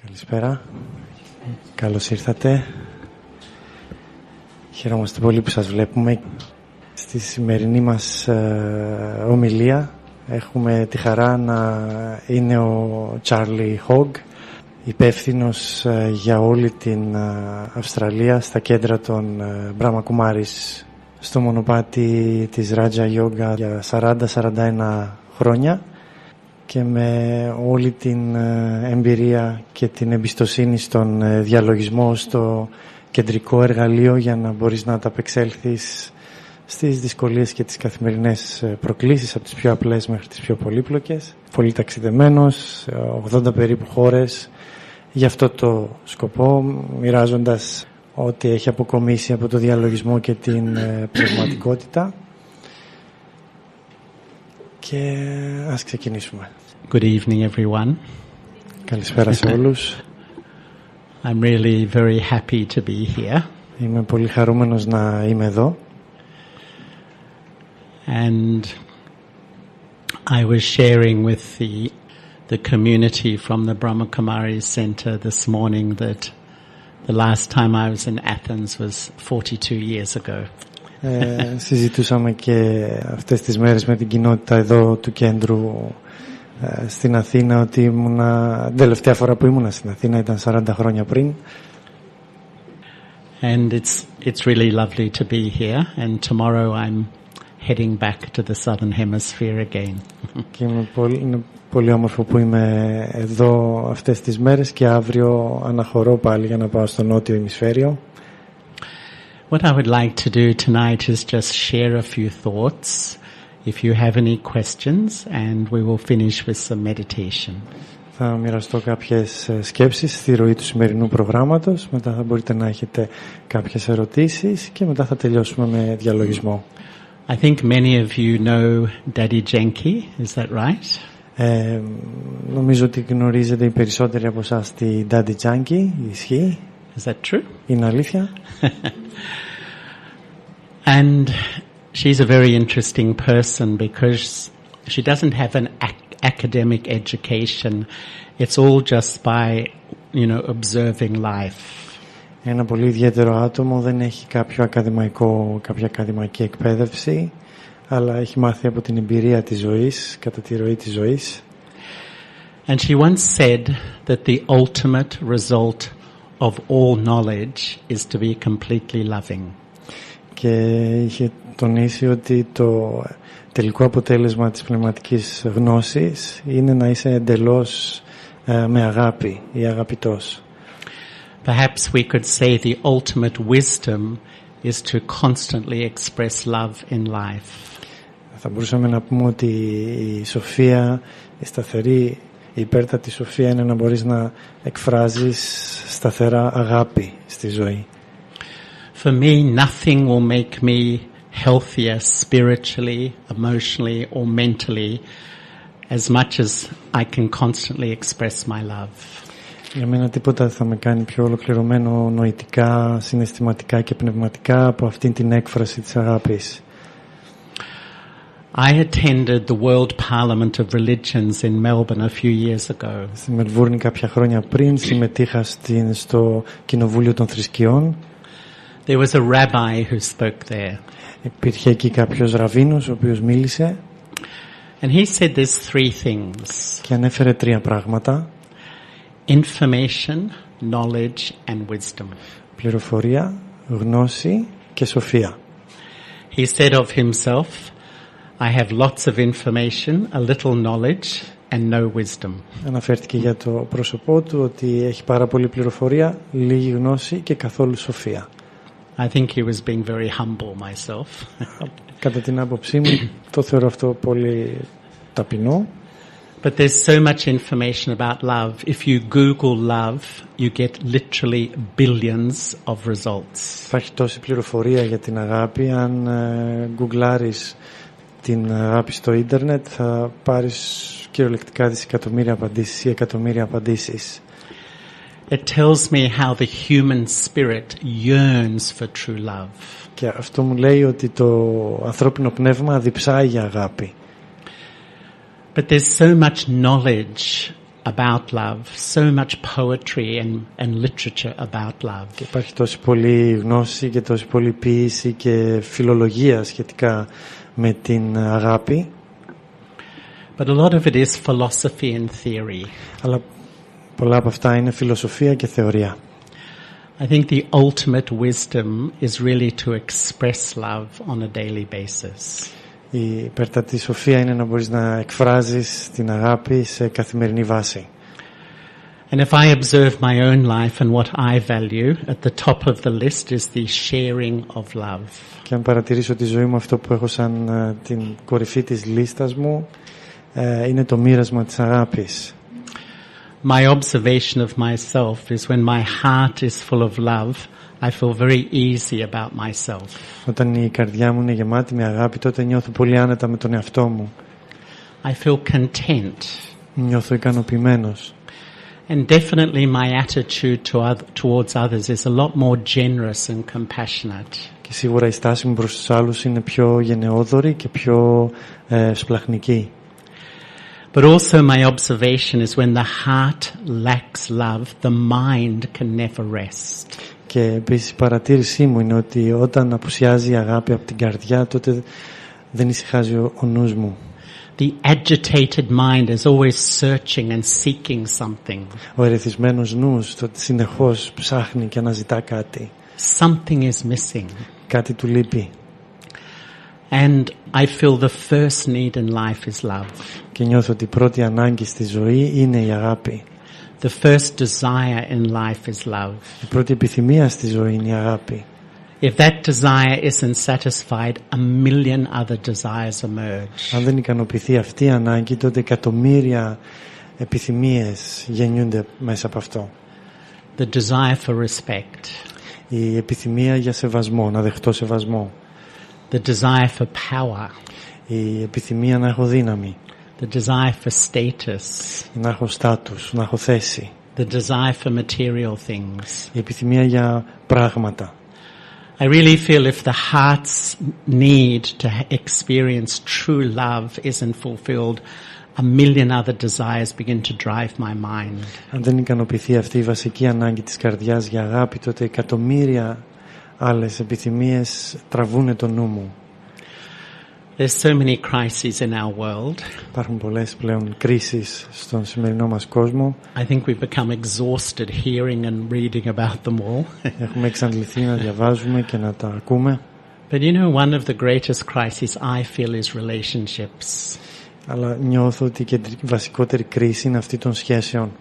Καλησπέρα. Καλώς ήρθατε. Χαιρόμαστε πολύ που σας βλέπουμε. Στη σημερινή μας ομιλία έχουμε τη χαρά να είναι ο Charlie Hogg, υπεύθυνος για όλη την Αυστραλία στα κέντρα των Brahma Kumaris, στο μονοπάτι της Raja Yoga για 40-41 χρόνια και με όλη την εμπειρία και την εμπιστοσύνη στον διαλογισμό, στο κεντρικό εργαλείο για να μπορείς να ανταπεξέλθεις στις δυσκολίες και τις καθημερινές προκλήσεις, από τις πιο απλές μέχρι τις πιο πολύπλοκες. Πολύ ταξιδεμένος, 80 περίπου χώρες, για αυτό το σκοπό, μοιράζοντας ό,τι έχει αποκομίσει από το διαλογισμό και την πνευματικότητα. Και ας ξεκινήσουμε. Good evening, everyone. Καλησπέρα σε όλους. I'm really very happy to be here. Είμαι πολύ χαρούμενος να είμαι εδώ. And I was sharing with the community from the Brahma Kumaris Center this morning that the last time I was in Athens was 42 years ago. Συζητούσαμε και αυτές τις μέρες με την κοινότητα εδώ του κέντρου στην Αθήνα ότι την τελευταία φορά που ήμουνα στην Αθήνα ήταν 40 χρόνια πριν. And it's really lovely to be here, and tomorrow I'm heading back to the southern hemisphere again. Και είναι πολύ όμορφο που είμαι εδώ αυτές τις μέρες και αύριο αναχωρώ πάλι για να πάω στο νότιο ημισφαίριο. What I would like to do tonight is just share a few thoughts, if you have any questions, and we will finish with some meditation. Θα μοιραστώ κάποιες σκέψεις στη ροή του σημερινού προγράμματος, μετά θα μπορείτε να έχετε κάποιες ερωτήσεις και μετά θα τελειώσουμε με διαλογισμό. I think many of you know Daddy Janki, is that right? Νομίζω ότι γνωρίζετε οι περισσότεροι από εσάς τη Daddy Janki, ισχύει? Is that true? Είναι αλήθεια? And she's a very interesting person because she doesn't have an academic education. It's all just by, observing life. Ένα πολύ ιδιαίτερο άτομο, δεν έχει κάποια ακαδημαϊκή εκπαίδευση, αλλά έχει μάθει από την εμπειρία της ζωής, κατά τη ροή της ζωής. And she once said that the ultimate result of all knowledge is to be completely loving. Και είχε τονίσει ότι το τελικό αποτέλεσμα της πνευματικής γνώσης είναι να είσαι εντελώς με αγάπη ή αγαπητός. Perhaps we could say the ultimate wisdom is to constantly express love in life. Θα μπορούσαμε να πούμε ότι η σοφία, η σταθερή, η υπέρτατη σοφία είναι να μπορείς να εκφράζεις σταθερά αγάπη στη ζωή. For me, nothing will make me healthier spiritually, emotionally or mentally as much as I can constantly express my love. Για μένα τίποτα δεν θα με κάνει πιο ολοκληρωμένο νοητικά, συναισθηματικά και πνευματικά από αυτήν την έκφραση της αγάπης. I attended the World Parliament of Religions in Melbourne a few years ago. Στη Μελβούρνη κάποια χρόνια πριν συμμετείχα στο Κοινοβούλιο των Θρησκειών. There was a rabbi who spoke there. Υπήρχε εκεί κάποιος ραβίνος ο οποίος μίλησε. And he said there's three things. Και ανέφερε τρία πράγματα. Information, knowledge and wisdom. Πληροφορία, γνώση και σοφία. He said of himself, I have lots of information, a little knowledge and no wisdom. Αναφέρθηκε για το πρόσωπό του ότι έχει πάρα πολλή πληροφορία, λίγη γνώση και καθόλου σοφία. I think he was being very humble myself. Κατά την άποψή μου, το θεωρώ αυτό πολύ ταπεινό. But there's so much information about love. If you Google love, you get literally billions of results. Υπάρχει τόση πληροφορία για την αγάπη. Αν γκουγκλάρεις την αγάπη στο ίντερνετ, θα πάρεις κυριολεκτικά δισεκατομμύρια απαντήσεις ή εκατομμύρια απαντήσεις. It tells me how the human spirit yearns for true love. Και αυτό μου λέει ότι το ανθρώπινο πνεύμα διψάει για αγάπη. But there's so much knowledge about love, so much poetry and literature about love. Και υπάρχει τόση πολλή γνώση και τόση πολλή ποίηση και φιλολογία σχετικά με την αγάπη. But a lot of it is philosophy and theory. Αλλά πολλά από αυτά είναι φιλοσοφία και θεωρία. I think the ultimate wisdom is really to express love on a daily basis. Η υπέρτατη σοφία είναι να μπορείς να εκφράζεις την αγάπη σε καθημερινή βάση. And if I observe my own life and what I value, at the top of the list is the sharing of love. Και αν παρατηρήσω τη ζωή μου, αυτό που έχω σαν την κορυφή της λίστας μου είναι το μοίρασμα της αγάπης. My observation of myself is when my heart is full of love, I feel very easy about myself. Όταν η καρδιά μου είναι γεμάτη με αγάπη, τότε νιώθω πολύ άνετα με τον εαυτό μου. I feel content. Νιώθω ικανοποιημένος. And definitely my attitude towards others is a lot more generous and compassionate. Και σίγουρα η στάση μου προς τους άλλους είναι πιο γενναιόδορη και πιο σπλαχνική. But also my observation is when the heart lacks love, the mind can never rest. Και επίσης η παρατήρησή μου είναι ότι όταν απουσιάζει η αγάπη από την καρδιά, τότε δεν ησυχάζει ο νους μου. The agitated mind is always searching and seeking something. Ο ερεθισμένος νους συνεχώς ψάχνει και αναζητά κάτι. Something is missing. Κάτι του λείπει. And I feel the first need in life is love. Και νιώθω ότι η πρώτη ανάγκη στη ζωή είναι η αγάπη. The first desire in life is love. Η πρώτη επιθυμία στη ζωή είναι η αγάπη. If that desire isn't satisfied, a million other desires emerge. Αν δεν ικανοποιηθεί αυτή η ανάγκη, τότε εκατομμύρια επιθυμίες γεννιούνται μέσα από αυτό. The desire for respect. Η επιθυμία για σεβασμό, να δεχτώ σεβασμό. The desire for power. Η επιθυμία να έχω δύναμη. The desire for status. Να έχω στάτους, να έχω θέση. The desire for material things. Η επιθυμία για πράγματα. I really feel if the heart's need to experience true love isn't fulfilled, a million other desires begin to drive my mind. Αν δεν ικανοποιηθεί αυτή η βασική ανάγκη της καρδιάς για αγάπη, τότε εκατομμύρια άλλες επιθυμίες τραβούν το νου μου. There's so many crises in our world. Υπάρχουν πολλές πλέον κρίσεις στον σημερινό μας κόσμο. I think we've become exhausted hearing and reading about them all. Έχουμε εξαντληθεί να διαβάζουμε και να τα ακούμε. But you know, one of the greatest crises I feel is relationships. Αλλά νιώθω ότι η βασικότερη κρίση είναι αυτή των σχέσεων.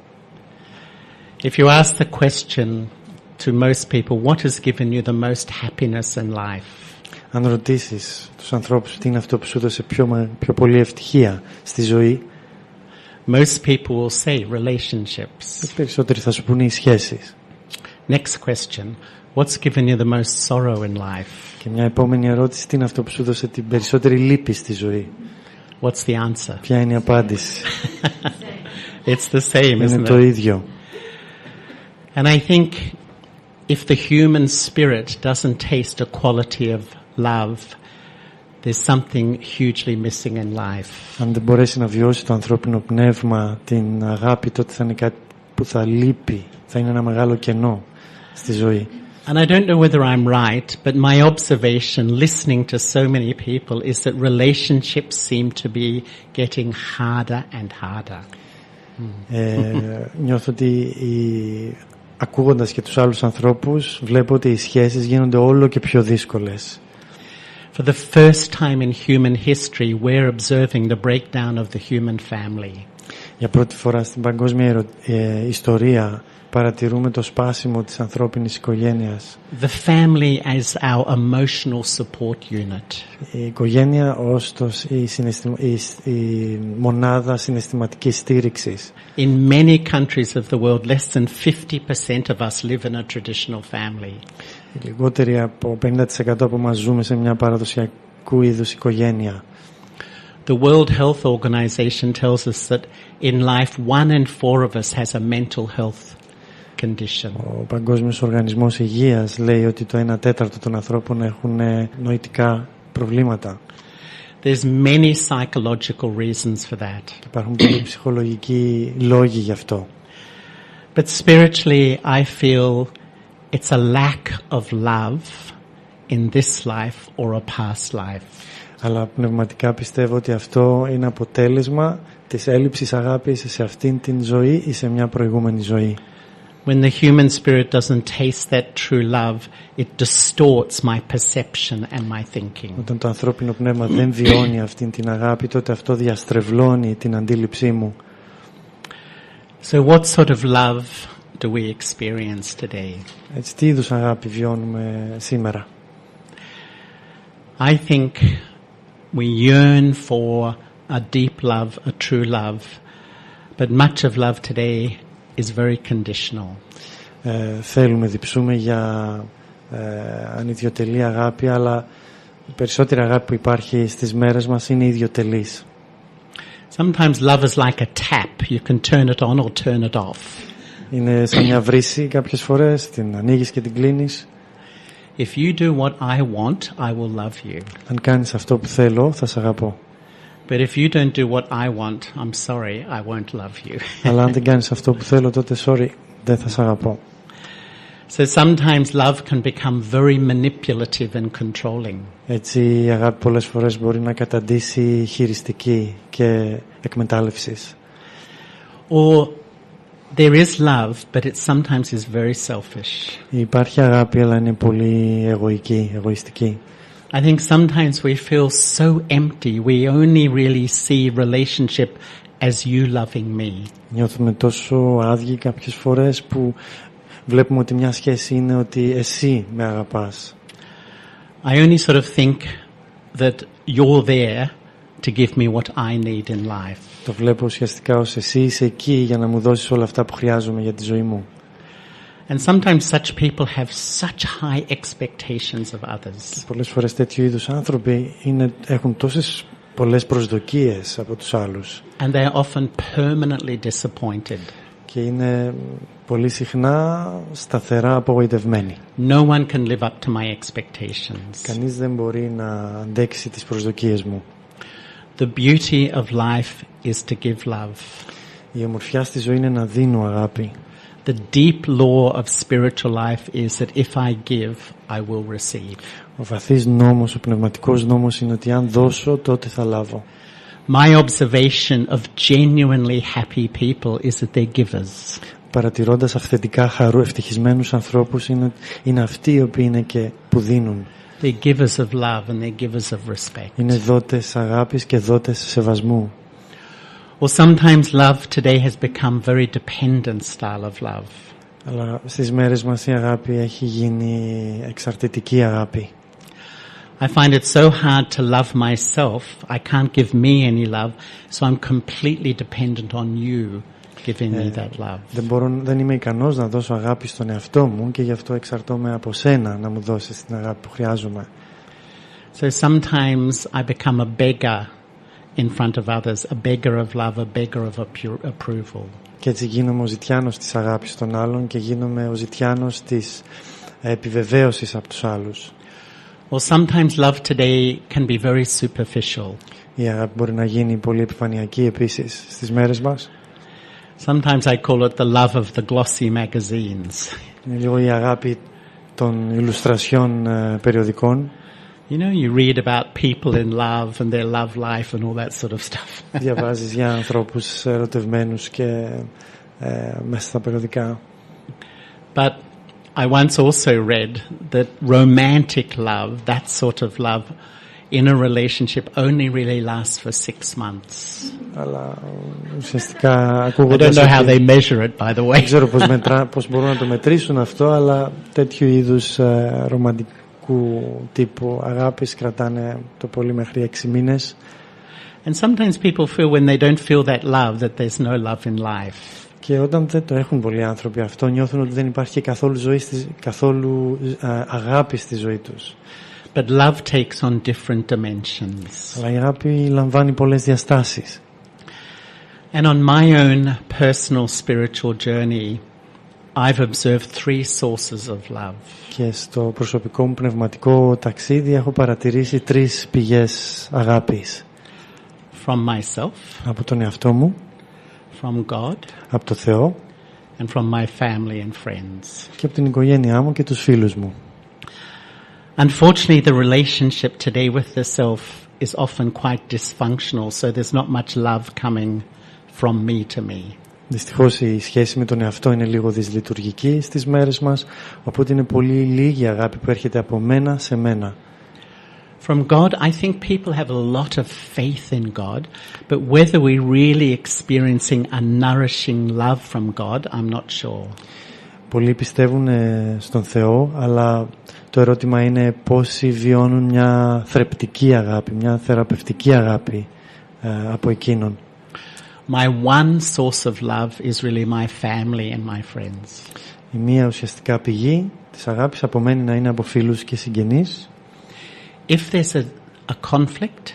If you ask the question to most people, what has given you the most happiness in life? Αν ρωτήσεις τους ανθρώπους τι είναι αυτό που σου έδωσε πιο πολύ ευτυχία στη ζωή, most people will say relationships. οι περισσότεροι θα σου πούνε οι σχέσεις. Next question, what's given you the most sorrow in life? Και μια επόμενη ερώτηση, τι είναι αυτό που σου έδωσε την περισσότερη λύπη στη ζωή? What's the answer? Ποια είναι η απάντηση? It's the same, είναι isn't το it? ίδιο. And I think if the human spirit doesn't taste a quality of love, there's something hugely missing in life. Αν δεν μπορέσει να βιώσει το ανθρώπινο πνεύμα την αγάπη, τότε θα είναι κάτι που θα λείπει, θα είναι ένα μεγάλο κενό στη ζωή. And I don't know whether I'm right, but my observation listening to so many people is that relationships seem to be getting harder and harder. Νιώθω ότι ακούγοντας και τους άλλους ανθρώπους, βλέπω ότι οι σχέσεις γίνονται όλο και πιο δύσκολες. For the first time in human history, we're observing the breakdown of the human family. Για πρώτη φορά στην παγκόσμια ιστορία παρατηρούμε το σπάσιμο της ανθρώπινης οικογένειας. The family as our emotional support unit. Η οικογένεια ως η μονάδα συναισθηματικής στήριξης. In many countries of the world, less than 50% of us live in a traditional family. Λιγότεροι από 50% από μας ζούμε σε μια παραδοσιακού είδους οικογένεια. The World Health Organization tells us that in life 1 in 4 of us has a mental health condition. Ο Παγκόσμιος Οργανισμός Υγείας λέει ότι το 1/4 των ανθρώπων έχουν νοητικά προβλήματα. There's many psychological reasons for that. Υπάρχουν πολλοί ψυχολογικοί λόγοι γι' αυτό. But spiritually, I feel it's a lack of love in this life or a past life. Αλλά πνευματικά πιστεύω ότι αυτό είναι αποτέλεσμα της έλλειψης αγάπης σε αυτήν την ζωή ή σε μια προηγούμενη ζωή. When the human spirit doesn't taste that true love, it distorts my perception and my thinking. Όταν το ανθρώπινο πνεύμα δεν βιώνει αυτήν την αγάπη, τότε αυτό διαστρεβλώνει την αντίληψή μου. So what sort of love do we experience today? Έτσι, τι είδους αγάπη βιώνουμε σήμερα? I think we yearn for a deep love, a true love, but much of love today is very conditional. Θέλουμε, διψούμε για ανιδιοτελή αγάπη, αλλά η περισσότερη αγάπη που υπάρχει στις μέρες μας είναι ιδιοτελής. Sometimes love is like a tap. You can turn it on or turn it off. Είναι σαν μια βρύση κάποιες φορές, την ανοίγεις και την κλείνεις. If you do what I want, I will love you. Αν κάνεις αυτό που θέλω, θα σε αγαπώ. But if you don't do what I want, I'm sorry, I won't love you. Αλλά αν δεν κάνεις αυτό που θέλω, τότε sorry, δεν θα σε αγαπώ. So sometimes love can become very manipulative and controlling. Έτσι η αγάπη πολλές φορές μπορεί να καταντήσει χειριστική και εκμετάλλευσης. Or there is love, but it sometimes is very selfish. Υπάρχει αγάπη, αλλά είναι πολύ εγωιστική. I think sometimes we feel so empty. We only really see relationship as you loving me. Νιώθουμε τόσο άδειοι κάποιες φορές που βλέπουμε ότι μια σχέση είναι ότι εσύ με αγαπάς. I only sort of think that you're there to give me what I need in life. Το βλέπω ουσιαστικά ως εσύ είσαι εκεί για να μου δώσεις όλα αυτά που χρειάζομαι για τη ζωή μου. And sometimes such people have such high expectations of others. Πολλές φορές τέτοιου είδους άνθρωποι έχουν τόσες πολλές προσδοκίες από τους άλλους. And they are often permanently disappointed. Και είναι πολύ συχνά σταθερά απογοητευμένοι. No one can live up to my expectations. Κανείς δεν μπορεί να αντέξει τις προσδοκίες μου. The beauty of life is to give love. Η ομορφιά στη ζωή είναι να δίνω αγάπη. The deep law of spiritual life is that if I give, I will receive. Ο βαθύς νόμος, ο πνευματικός νόμος είναι ότι αν δώσω, τότε θα λάβω. My observation of genuinely happy people is that they're givers. Παρατηρώντας αυθεντικά ευτυχισμένους ανθρώπους είναι αυτοί οι οποίοι είναι και που δίνουν. They're givers of love and they're givers of respect. Είναι δότες αγάπης και δότες σεβασμού. Or sometimes love today has become very dependent style of love. Αλλά στις μέρες μας η αγάπη έχει γίνει εξαρτητική αγάπη. I find it so hard to love myself. I can't give me any love, so I'm completely dependent on you giving me that love. Δεν είμαι ικανός να δώσω αγάπη στον εαυτό μου και γι' αυτό εξαρτώμαι από σένα να μου δώσεις την αγάπη που χρειάζομαι. So sometimes I become a beggar in front of others, a beggar of love, a beggar of approval. Και έτσι γίνομαι ο ζητιάνος της αγάπης των άλλων και γίνομαι ο ζητιάνος της επιβεβαίωσης από τους άλλους. Or sometimes love today can be very superficial. Η αγάπη μπορεί να γίνει πολύ επιφανειακή επίσης στις μέρες μας. Sometimes I call it the love of the glossy magazines. Είναι λίγο η αγάπη των ηλουστρασιών περιοδικών. You know, you read about people in love and their love life and all that sort of stuff. Διαβάζεις για ανθρώπους ερωτευμένους και μέσα στα περιοδικά. But I once also read that romantic love, that sort of love in a relationship only really lasts for 6 months. Αλλά ουσιαστικά I ακούγοντας don't know how they measure it, by the way. δεν ξέρω πώς μπορούν να το μετρήσουν αυτό, αλλά τέτοιου είδους ρομαντικού τύπου αγάπης κρατάνε το πολύ μέχρι 6 μήνες. And sometimes people feel when they don't feel that love that there's no love in life. Και όταν δεν το έχουν πολλοί άνθρωποι αυτό, νιώθουν ότι δεν υπάρχει καθόλου αγάπη στη ζωή τους. But love takes on different dimensions. Αλλά η αγάπη λαμβάνει πολλές διαστάσεις. And on my own personal spiritual journey, I've observed 3 sources of love. Και στο προσωπικό μου πνευματικό ταξίδι έχω παρατηρήσει 3 πηγές αγάπης. From myself, Από τον εαυτό μου, from God, από το Θεό and from my family and friends. και από την οικογένειά μου και τους φίλους μου. Unfortunately, the relationship today with the self is often quite dysfunctional, so there's not much love coming from me to me. Δυστυχώς η σχέση με τον εαυτό είναι λίγο δυσλειτουργική στις μέρες μας, οπότε είναι πολύ λίγη αγάπη που έρχεται από μένα σε μένα. From God, I think people have a lot of faith in God, but whether we're really experiencing a nourishing love from God, I'm not sure. Πολλοί πιστεύουν στον Θεό, αλλά το ερώτημα είναι πόσοι βιώνουν μια θρεπτική αγάπη, μια θεραπευτική αγάπη από εκείνον. My one source of love is really my family and my friends. Η μία ουσιαστικά πηγή της αγάπης απομένει να είναι από φίλους και συγγενείς. If there's a conflict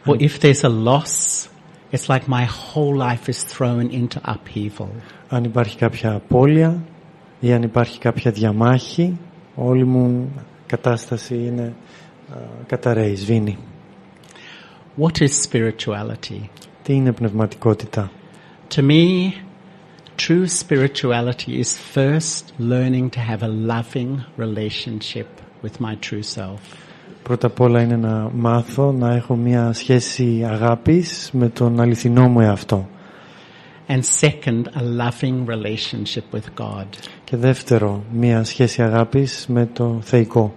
or if there's a loss, it's like my whole life is thrown into upheaval. Αν υπάρχει κάποια απώλεια ή αν υπάρχει κάποια διαμάχη, όλη μου κατάσταση είναι καταραίει, σβήνει. What is spirituality? Τι είναι πνευματικότητα? To me, true spirituality is first learning to have a loving relationship with my true self. Πρώτα απ' όλα είναι να μάθω να έχω μια σχέση αγάπης με τον αληθινό μου εαυτό. And second, a loving relationship with God. Και δεύτερο, μια σχέση αγάπης με το θεϊκό.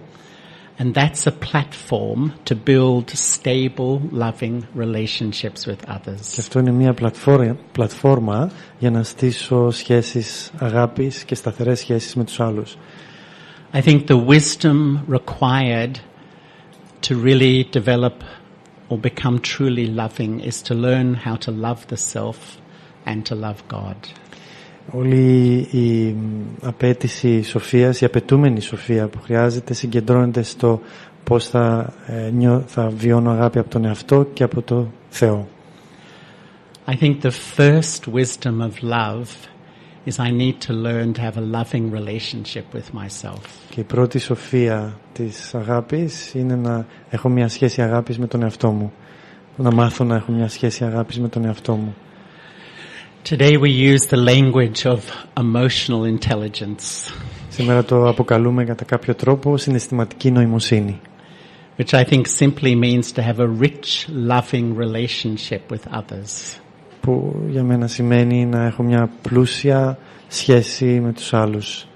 And that's a platform to build stable, loving relationships with others. Και αυτό είναι μια πλατφόρμα για να στήσω σχέσεις αγάπης και σταθερές σχέσεις με τους άλλους. I think the wisdom required to really develop or become truly loving is to learn how to love the self and to love God. Όλη η απέτηση σοφίας, η απαιτούμενη σοφία που χρειάζεται συγκεντρώνεται στο πώς θα βιώνω αγάπη από τον εαυτό και από το Θεό. I think the first wisdom of love is I need to learn to have a loving relationship with myself. Και η πρώτη σοφία της αγάπης είναι να έχω μια σχέση αγάπης με τον εαυτό μου. Να μάθω να έχω μια σχέση αγάπης με τον εαυτό μου. Today we use the language of emotional intelligence. Σήμερα το αποκαλούμε κατά κάποιο τρόπο συναισθηματική νοημοσύνη. Which I think simply means to have a rich, loving relationship with others. Που για μένα σημαίνει να έχω μια πλούσια σχέση με τους άλλους.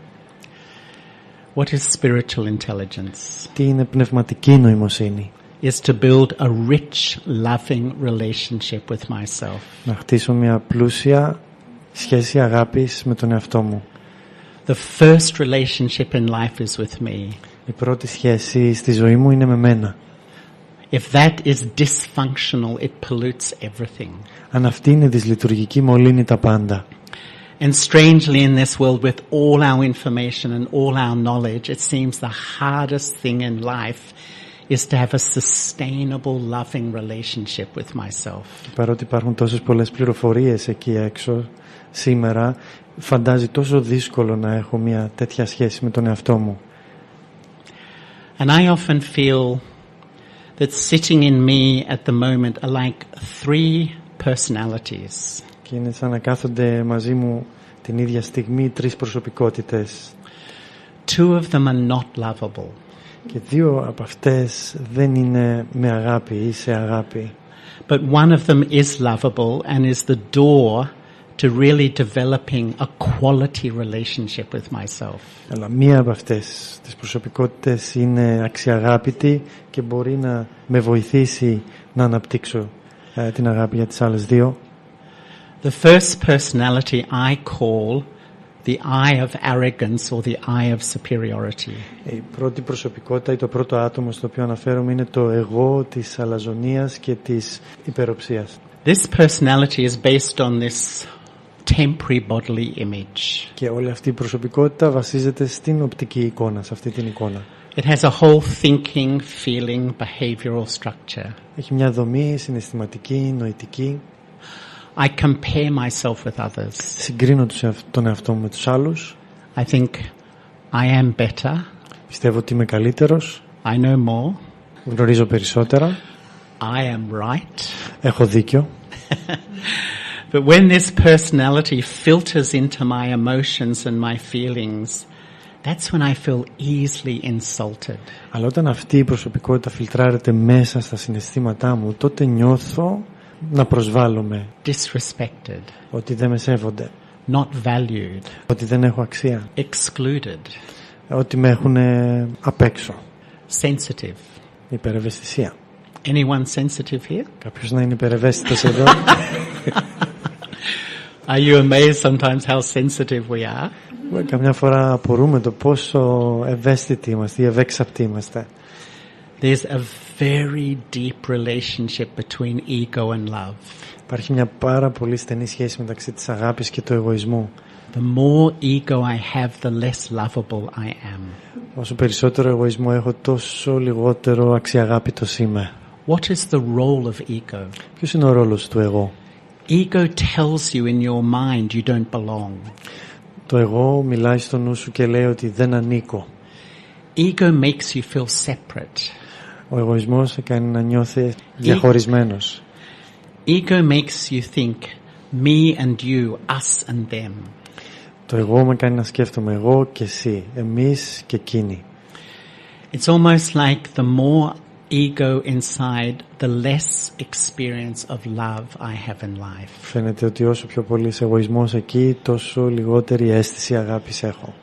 What is spiritual intelligence? Τι είναι πνευματική νοημοσύνη? Is to build a rich, loving relationship with myself. Να χτίσω μια πλούσια σχέση αγάπης με τον εαυτό μου. The first relationship in life is with me. Η πρώτη σχέση στη ζωή μου είναι με μένα. If that is dysfunctional, it pollutes everything. Αν αυτή είναι δυσλειτουργική, μολύνει τα πάντα. And strangely in this world, with all our information and all our knowledge, it seems the hardest thing in life is to have a sustainable, loving relationship with myself. Παρότι υπάρχουν τόσες πολλές πληροφορίες εκεί έξω σήμερα, φαντάζει τόσο δύσκολο να έχω μια τέτοια σχέση με τον εαυτό μου. And I often feel that sitting in me at the moment are like 3 personalities. Και είναι σαν να κάθονται μαζί μου την ίδια στιγμή 3 προσωπικότητες. 2 of them are not lovable. Και 2 από αυτές δεν είναι με αγάπη ή σε αγάπη. But one of them is lovable and is the door to really developing a quality relationship with myself. Αλλά μία από αυτές τις προσωπικότητες είναι αξιαγάπητη και μπορεί να με βοηθήσει να αναπτύξω την αγάπη για τις άλλες 2. The first personality I call the eye of arrogance or the eye of superiority. Η πρώτη προσωπικότητα ή το πρώτο άτομο στο οποίο αναφέρομαι είναι το εγώ της αλαζονίας και της υπεροψίας. This personality is based on this temporary bodily image. Και όλη αυτή η προσωπικότητα βασίζεται στην οπτική εικόνα, σε αυτή την εικόνα. It has a whole thinking, feeling, behavioral structure. Έχει μια δομή συναισθηματική, νοητική. I compare myself with others. Συγκρίνω τον εαυτό μου με τους άλλους. I think I am better. Πιστεύω ότι είμαι καλύτερος. I know more. Γνωρίζω περισσότερα. I am right. Έχω δίκιο. But when this personality filters into my emotions and my feelings, that's when I feel easily insulted. Αλλά όταν αυτή η προσωπικότητα φιλτράρεται μέσα στα συναισθήματά μου, τότε νιώθω να προσβάλλομαι. Disrespected. Ότι δεν με σέβονται. Not valued. Ότι δεν έχω αξία. Excluded. Ότι με έχουν απ' έξω. Sensitive. Υπερευαισθησία. Anyone sensitive here? Κάποιος να είναι υπερευαίσθητος εδώ? Are you amazed sometimes how sensitive we are? Καμιά φορά απορούμε το πόσο ευαίσθητοι είμαστε ή ευέξαπτοι είμαστε. There's a very deep relationship between ego and love. Υπάρχει μια πάρα πολύ στενή σχέση μεταξύ της αγάπης και του εγωισμού. The more ego I have, the less lovable I am. Όσο περισσότερο εγωισμό έχω, τόσο λιγότερο αξιαγάπητος είμαι. What is the role of ego? Ποιος είναι ο ρόλος του εγώ? Ego tells you in your mind you don't belong. Το εγώ μιλάει στο νου σου και λέει ότι δεν ανήκω. Ego makes you feel separate. Ο εγωισμός σε κάνει να νιώθει διαχωρισμένος. Ego makes you think me and you, us and them. Το εγώ με κάνει να σκέφτομαι εγώ και εσύ, εμείς και εκείνοι. It's almost like the more ego inside, the less experience of love I have in life. Φαίνεται ότι όσο πιο πολύ εγωισμός εκεί, τόσο λιγότερη αίσθηση αγάπης έχω.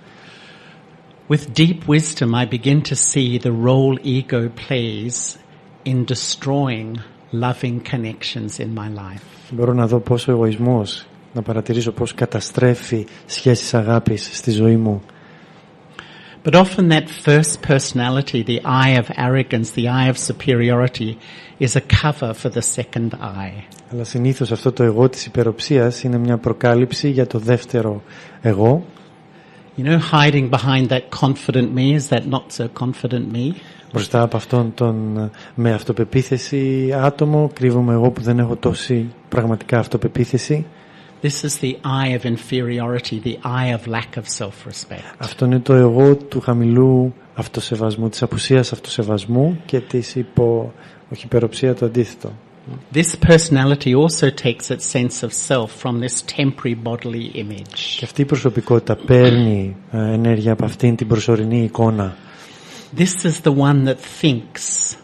With deep wisdom, I begin to see the role ego plays in destroying loving connections in my life. Μπορώ να δω πόσο εγωισμός, να παρατηρήσω πώς καταστρέφει σχέσεις αγάπης στη ζωή μου. But often that first personality, the I of arrogance, the I of superiority, is a cover for the second I. Αλλά συνήθως αυτό το εγώ της υπεροψίας είναι μια προκάλυψη για το δεύτερο εγώ. You know, hiding behind that confident me is that not so confident me. Μπροστά από αυτόν τον με αυτοπεποίθηση άτομο κρύβομαι εγώ που δεν έχω τόση πραγματικά αυτοπεποίθηση. This is the I of inferiority, the I of lack of self-respect. Αυτό είναι το εγώ του χαμηλού αυτοσεβασμού, της απουσίας αυτοσεβασμού και της υπεροψία το αντίθετο. This personality also takes its sense of self from this temporary bodily image. Και αυτή η προσωπικότητα παίρνει ενέργεια από αυτήν την προσωρινή εικόνα. This is the one that thinks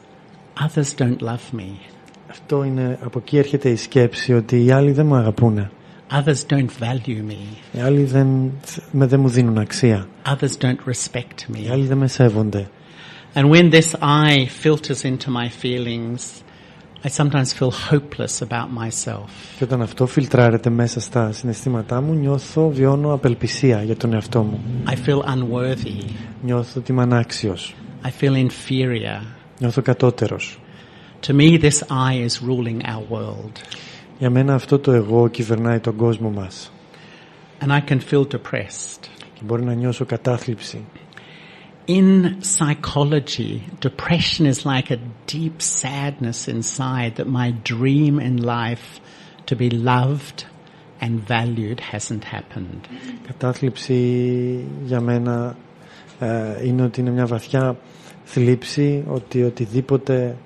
others don't love me. Αυτό είναι, από εκεί έρχεται η σκέψη ότι οι άλλοι δεν με αγαπούνε. Others don't value me. Οι άλλοι δεν μου δίνουν αξία. Others don't respect me. Οι άλλοι δεν με σέβονται. And when this I filters into my feelings, I sometimes feel hopeless about myself. Και όταν αυτό φιλτράρεται μέσα στα συναισθήματά μου, βιώνω απελπισία για τον εαυτό μου. I feel unworthy. Νιώθω ότι είμαι ανάξιος. I feel inferior. Νιώθω κατώτερος. To me, this I is ruling our world. Για μένα αυτό το εγώ κυβερνάει τον κόσμο μας. And I can feel depressed. Και μπορεί να νιώσω κατάθλιψη. In psychology, depression is like a deep sadness inside that my dream in life to be loved and valued hasn't happened. Κατάθλιψη για μένα είναι ότι είναι μια βαθιά θλίψη ότι οτιδήποτε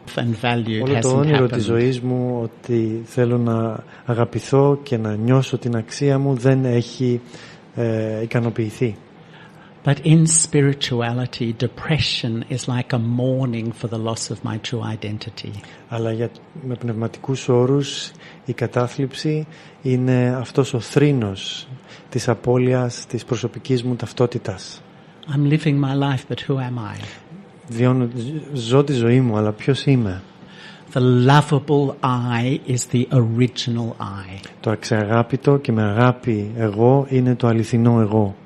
όλο το όνειρο της ζωής μου ότι θέλω να αγαπηθώ και να νιώσω την αξία μου δεν έχει ικανοποιηθεί. But in spirituality, depression is like a mourning for the loss of my true identity. Αλλά με πνευματικούς όρους η κατάθλιψη είναι αυτός ο θρήνος της απώλειας της προσωπικής μου ταυτότητας. I'm living my life, but who am I? Ζω τη ζωή μου, αλλά ποιος είμαι? The lovable I is the original I. Το αξιαγάπητο και με αγάπη εγώ είναι το αληθινό εγώ.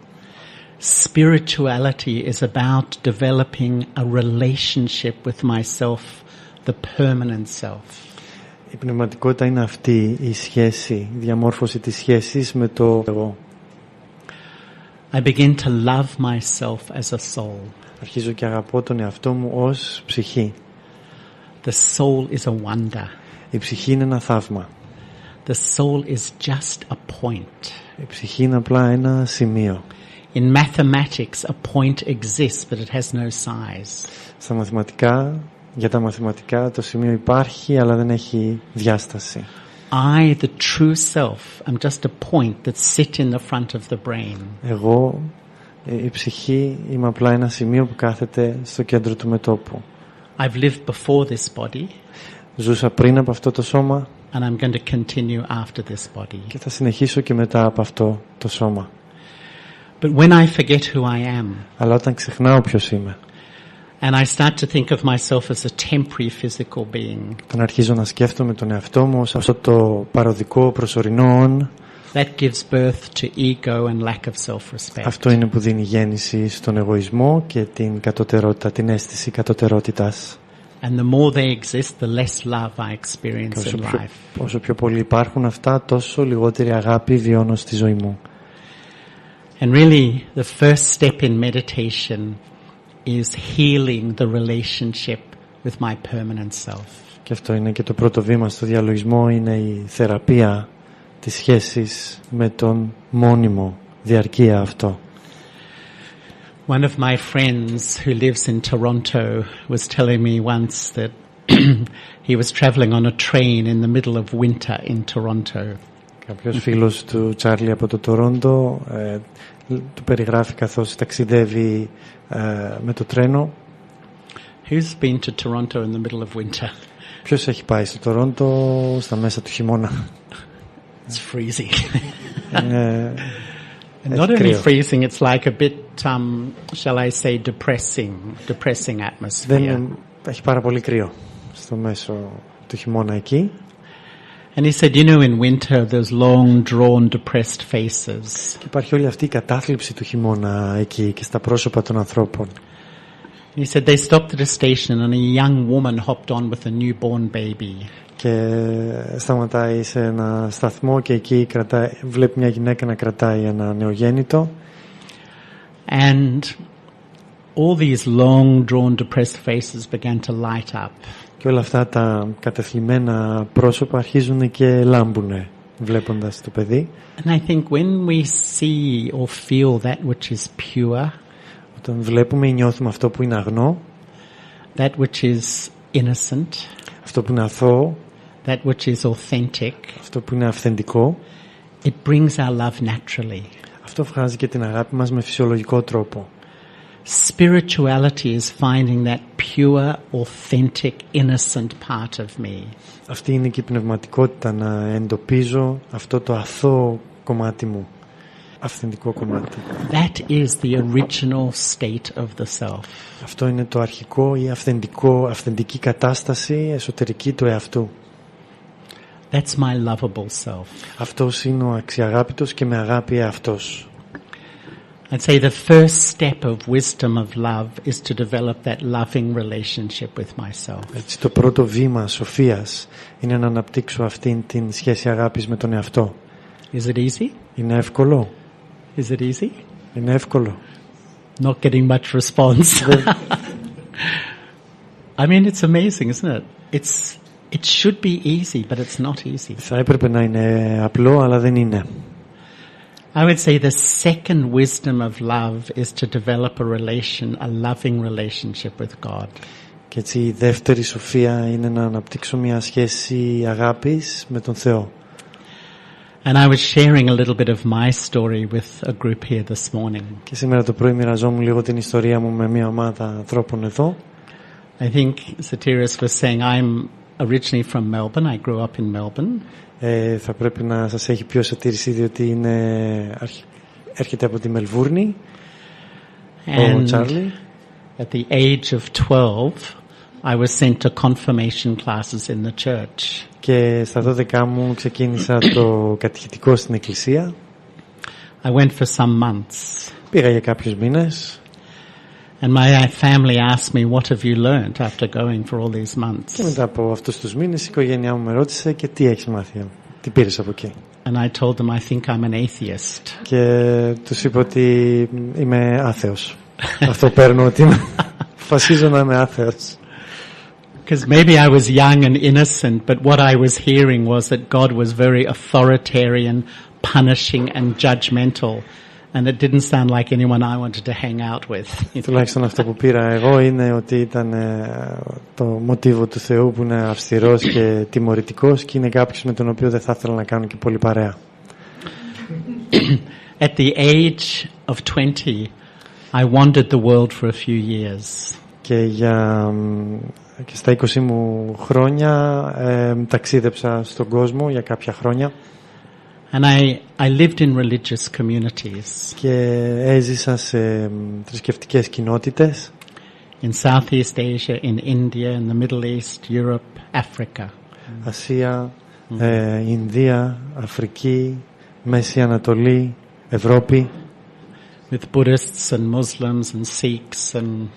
Spirituality is about developing a relationship with myself, the permanent self. Η πνευματικότητα είναι αυτή η σχέση, η διαμόρφωση της σχέσης με το εγώ. I begin to love myself as a soul. Αρχίζω και αγαπώ τον εαυτό μου ως ψυχή. The soul is a wonder. Η ψυχή είναι ένα θαύμα. The soul is just a point. Η ψυχή είναι απλά ένα σημείο. In mathematics, a point exists, but it has no size. Στα μαθηματικά, για τα μαθηματικά, το σημείο υπάρχει, αλλά δεν έχει διάσταση. I, the true self, am just a point that sits in the front of the brain. Εγώ, η ψυχή, είμαι απλά ένα σημείο που κάθεται στο κέντρο του μετώπου. I've lived before this body. Ζούσα πριν από αυτό το σώμα. And I'm going to continue after this body. Και θα συνεχίσω και μετά από αυτό το σώμα. But when I forget who I am, αλλά όταν ξεχνάω ποιος είμαι, and I start to think of myself as a temporary physical being, όταν αρχίζω να σκέφτομαι τον εαυτό μου ως αυτό το παροδικό προσωρινό, that gives birth to ego and lack of self-respect. Αυτό είναι που δίνει γέννηση στον εγωισμό και την κατωτερότητα, την αίσθηση κατωτερότητας. And the more they exist, the less love I experience in life. Όσο πιο πολλοί υπάρχουν αυτά, τόσο λιγότερη αγάπη βιώνω στη ζωή μου. And really, the first step in meditation is healing the relationship with my permanent self. Και αυτό είναι και το πρώτο βήμα στο διαλογισμό, είναι η θεραπεία της σχέσης με τον μόνιμο διαρκή αυτό. One of my friends who lives in Toronto was telling me once that he was traveling on a train in the middle of winter in Toronto. Κάποιος φίλος του Τσάρλι από το Τορόντο του περιγράφει καθώς ταξιδεύει με το τρένο. Who's been to Toronto in the middle of winter? Ποιος έχει πάει στο Τορόντο στα μέσα του χειμώνα? It's freezing. Not only freezing, it's like a bit, shall I say, depressing atmosphere. Έχει πάρα πολύ κρύο στο μέσο του χειμώνα εκεί. And he said, you know, in winter there's long, drawn, depressed faces. Και υπάρχει όλη αυτή η κατάθλιψη του χειμώνα εκεί και στα πρόσωπα των ανθρώπων. He said they stopped at a station and a young woman hopped on with a newborn baby. Και σταματάει σε ένα σταθμό και εκεί βλέπει μια γυναίκα να κρατάει ένα νεογέννητο. And all these long, drawn, depressed faces began to light up. Και όλα αυτά τα κατεθλιμμένα πρόσωπα αρχίζουν και λάμπουνε βλέποντας το παιδί. And I think when we see or feel that which is pure, όταν βλέπουμε ή νιώθουμε αυτό που είναι αγνό, that which is innocent, αυτό που είναι αθώο, that which is authentic, αυτό που είναι αυθεντικό, it brings our love naturally. Αυτό βγάζει και την αγάπη μας με φυσιολογικό τρόπο. Spirituality is finding that pure, authentic, innocent part of me. Αυτή είναι και η πνευματικότητα, να εντοπίζω αυτό το αθώο κομμάτι μου, αυθεντικό κομμάτι. That is the original state of the self. Αυτό είναι το αρχικό ή αυθεντική κατάσταση εσωτερική του εαυτού. That's my lovable self. Αυτός είναι ο αξιαγάπητος και με αγάπη εαυτός. I'd say the first step of wisdom of love is to develop that loving relationship with myself. Έτσι, το πρώτο βήμα σοφίας είναι να αναπτύξω αυτήν την σχέση αγάπης με τον εαυτό. Is it easy? Είναι εύκολο? Is it easy? Είναι εύκολο. Not getting much response. I mean, it's amazing, isn't it? It should be easy, but it's not easy. Θα έπρεπε να είναι απλό, αλλά δεν είναι. I would say the second wisdom of love is to develop a loving relationship with God. Και έτσι η δεύτερη σοφία είναι να αναπτύξω μια σχέση αγάπης με τον Θεό. And I was sharing a little bit of my story with a group here this morning. Και σήμερα το πρωί μοιραζόμουν λίγο την ιστορία μου με μια ομάδα ανθρώπων εδώ. I think Sotήρης was saying I'm originally from Melbourne. I grew up in Melbourne. Θα πρέπει να σας έχει πει ο Σωτήρης ήδη ότι έρχεται από τη Μελβούρνη. Ο Τσάρλι. At the age of 12, I was sent to confirmation classes in the church. Και στα 12 μου ξεκίνησα το κατηχητικό στην εκκλησία. I went for some months. Πήγα για κάποιους μήνες. And my family asked me, what have you learned after going for all these months? Και μετά από αυτούς τους μήνες η οικογένειά μου με ρώτησε και τι έχεις μάθει, τι πήρες από εκεί. And I told them I think I'm an atheist. Και τους είπα ότι είμαι άθεος. Αυτό παίρνω, ότι φασίζω να είμαι άθεος. Because maybe I was young and innocent, but what I was hearing was that God was very authoritarian, punishing and judgmental. And it didn't sound like anyone I wanted to hang out with. Τουλάχιστον αυτό που πήρα εγώ είναι ότι ήταν το μοτίβο του Θεού που είναι αυστηρός και τιμωρητικός και είναι κάποιος με τον οποίο δεν θα ήθελα να κάνω και πολύ παρέα. At the age of 20, I wandered the world for a few years. Και στα 20 μου χρόνια ταξίδεψα στον κόσμο για κάποια χρόνια. And I lived in religious communities. Και έζησα σε θρησκευτικές κοινότητες. In Southeast Asia, in India, in the Middle East, Europe, Africa. Ασία, Ινδία, Αφρική, Μέση Ανατολή, Ευρώπη. With Buddhists and Muslims and Sikhs and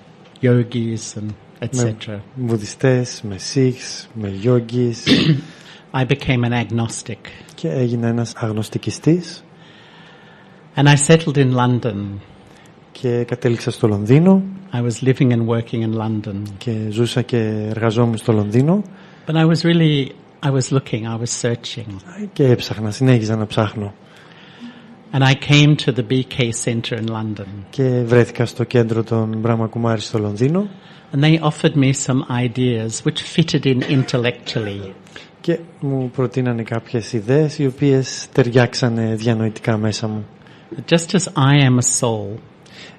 yogis and etc. Με Βουδιστές, με Sikhs, με yogis. I became an agnostic. Και έγινα ένας αγνωστικιστής. And I settled in London. Και κατέληξα στο Λονδίνο. I was living and working in London. Και ζούσα και εργαζόμουν στο Λονδίνο. But I was looking, I was searching. Και έψαχνα, συνέχιζα να ψάχνω. And I came to the BK Center in London. Και βρέθηκα στο κέντρο των Brahma Kumaris στο Λονδίνο. And they offered me some ideas which fitted in intellectually. Και μου προτείνανε κάποιες ιδέες οι οποίες ταιριάξανε διανοητικά μέσα μου. Just as I am a soul,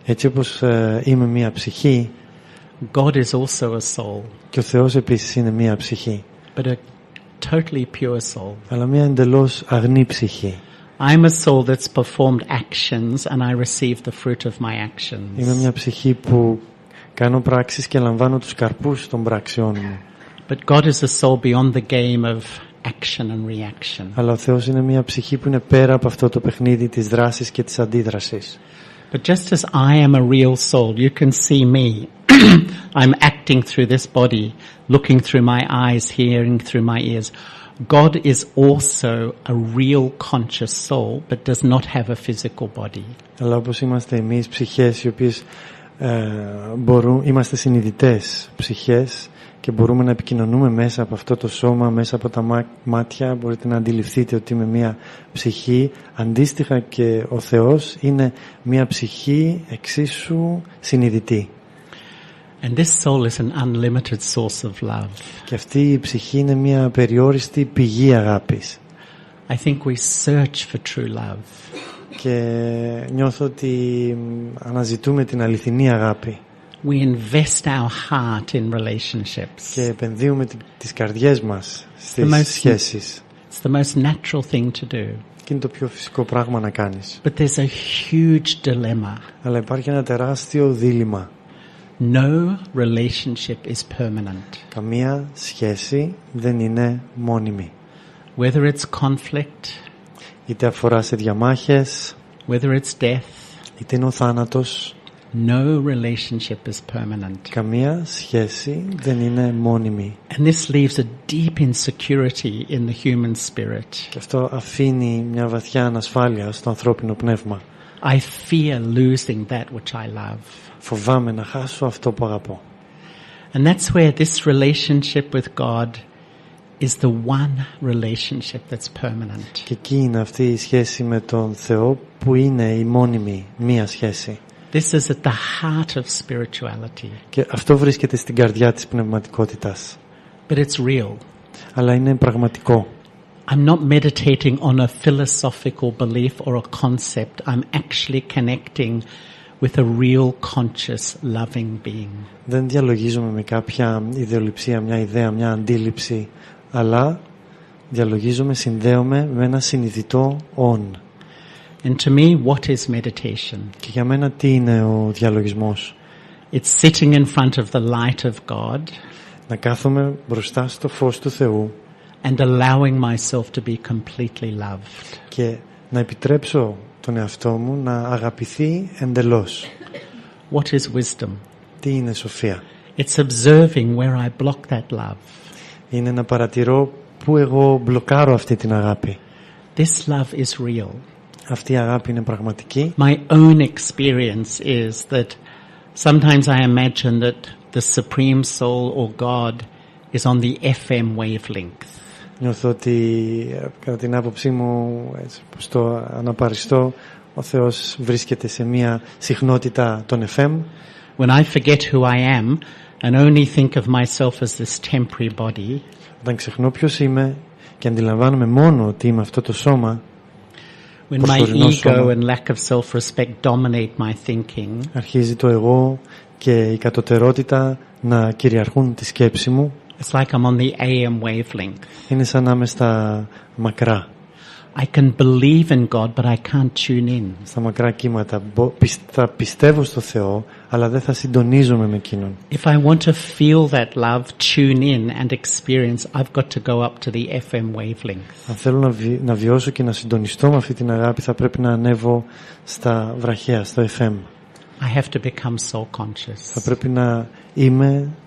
έτσι όπως είμαι μία ψυχή, God is also a soul. Και ο Θεός επίσης είναι μία ψυχή. But a totally pure soul. Αλλά μία εντελώς αγνή ψυχή. I'm a soul that's performed actions and I receive the fruit of my actions. Είμαι μια ψυχή που κάνω πράξεις και λαμβάνω τους καρπούς των πράξεών μου. But God is a soul beyond the game of action and reaction. Αλλά ο Θεός είναι μια ψυχή που είναι πέρα από αυτό το παιχνίδι της δράσης και της αντίδρασης. But just as I am a real soul, you can see me. I'm acting through this body, looking through my eyes, hearing through my ears. God is also a real conscious soul, but does not have a physical body. Αλλά όπως είμαστε εμείς ψυχές οι οποίες είμαστε συνειδητές ψυχές και μπορούμε να επικοινωνούμε μέσα από αυτό το σώμα, μέσα από τα μάτια, μπορείτε να αντιληφθείτε ότι είμαι μια ψυχή. Αντίστοιχα και ο Θεός είναι μια ψυχή εξίσου συνειδητή. And this soul is an unlimited source of love. Και αυτή η ψυχή είναι μια περιόριστη πηγή αγάπης. I think we search for true love. Και νιώθω ότι αναζητούμε την αληθινή αγάπη. We invest our heart in relationships. Και επενδύουμε τις καρδιές μας στις σχέσεις. It's the most natural thing to do. Και είναι το πιο φυσικό πράγμα να κάνεις. But there's a huge dilemma. Αλλά υπάρχει ένα τεράστιο δίλημμα. No relationship is permanent. Καμία σχέση δεν είναι μόνιμη. Whether it's conflict, είτε αφορά σε διαμάχες, whether it's death, είτε είναι ο θάνατος, no relationship is permanent. καμία σχέση δεν είναι μόνιμη. And this leaves a deep insecurity in the human spirit. Και αυτό αφήνει μια βαθιά ανασφάλεια στο ανθρώπινο πνεύμα. I fear losing that which I love. Φοβάμαι να χάσω αυτό που αγαπώ. And that's where this relationship with God is the one relationship that's permanent. Και εκεί είναι αυτή η σχέση με τον Θεό που είναι η μόνιμη μία σχέση. This is at the heart of spirituality. Και αυτό βρίσκεται στην καρδιά της πνευματικότητας. But it's real. Αλλά είναι πραγματικό. I'm not meditating on a philosophical belief or a concept. I'm actually connecting with a real conscious loving being. Δεν διαλογίζομαι με κάποια ιδεολειψία, μια ιδέα, μια αντίληψη, αλλά διαλογίζομαι, συνδέομαι με ένα συνειδητό «on». And to me, what is meditation? Και για μένα τι είναι ο διαλογισμός? It's sitting in front of the light of God. Να κάθομαι μπροστά στο φως του Θεού. And allowing myself to be completely loved. Και να επιτρέψω τον εαυτό μου να αγαπηθεί εντελώς. What is wisdom? Τι είναι σοφία? It's observing where I block that love. Είναι να παρατηρώ που εγώ μπλοκάρω αυτή την αγάπη. This love is real. Αυτή η αγάπη είναι πραγματική. My own experience is that sometimes I imagine that the Supreme Soul or God is on the FM wavelength. Νιώθω ότι κατά την άποψή μου, έτσι, πώς το αναπαριστώ, Ο Θεός βρίσκεται σε μια συχνότητα των FM. When I forget who I am and only think of myself as this temporary body, όταν ξεχνώ ποιος είμαι και αντιλαμβάνομαι μόνο ότι είμαι αυτό το σώμα, when my ego and lack of self-respect dominate my thinking, αρχίζει το εγώ και η κατωτερότητα να κυριαρχούν τη σκέψη μου. It's like I'm on the AM wavelength. Είναι σαν να είμαι στα μακρά. I can believe in God, but I can't tune in. Στα μακρά κύματα. Θα πιστεύω στο Θεό, αλλά δεν θα συντονίζομαι με εκείνον. If I want to feel that love, tune in and experience, I've got to go up to the FM wavelength. Αν θέλω να βιώσω και να συντονιστώ με αυτή την αγάπη, θα πρέπει να ανέβω στα βραχαία, στο FM. I have to become soul conscious. Θα πρέπει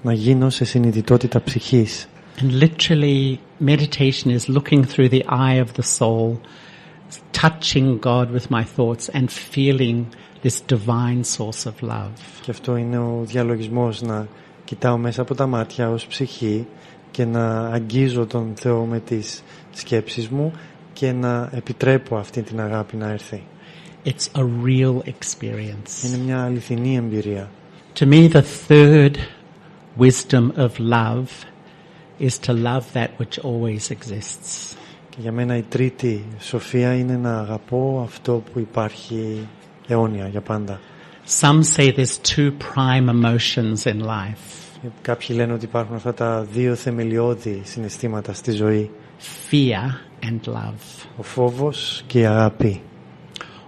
να γίνω σε συνειδητότητα ψυχής. And literally, meditation is looking through the eye of the soul, touching God with my thoughts and feeling this divine source of love. Και αυτό είναι ο διαλογισμός, να κοιτάω μέσα από τα μάτια ως ψυχή και να αγγίζω τον Θεό με τις σκέψεις μου και να επιτρέπω αυτή την αγάπη να έρθει. It's a real experience. Είναι μια αληθινή εμπειρία. To me, the third wisdom of love is to love that which always exists. Και για μένα η τρίτη σοφία είναι να αγαπώ αυτό που υπάρχει αιώνια, για πάντα. Some say there's two prime emotions in life. Κάποιοι λένε ότι υπάρχουν αυτά τα δύο θεμελιώδη συναισθήματα στη ζωή. Fear and love. Ο φόβος και η αγάπη.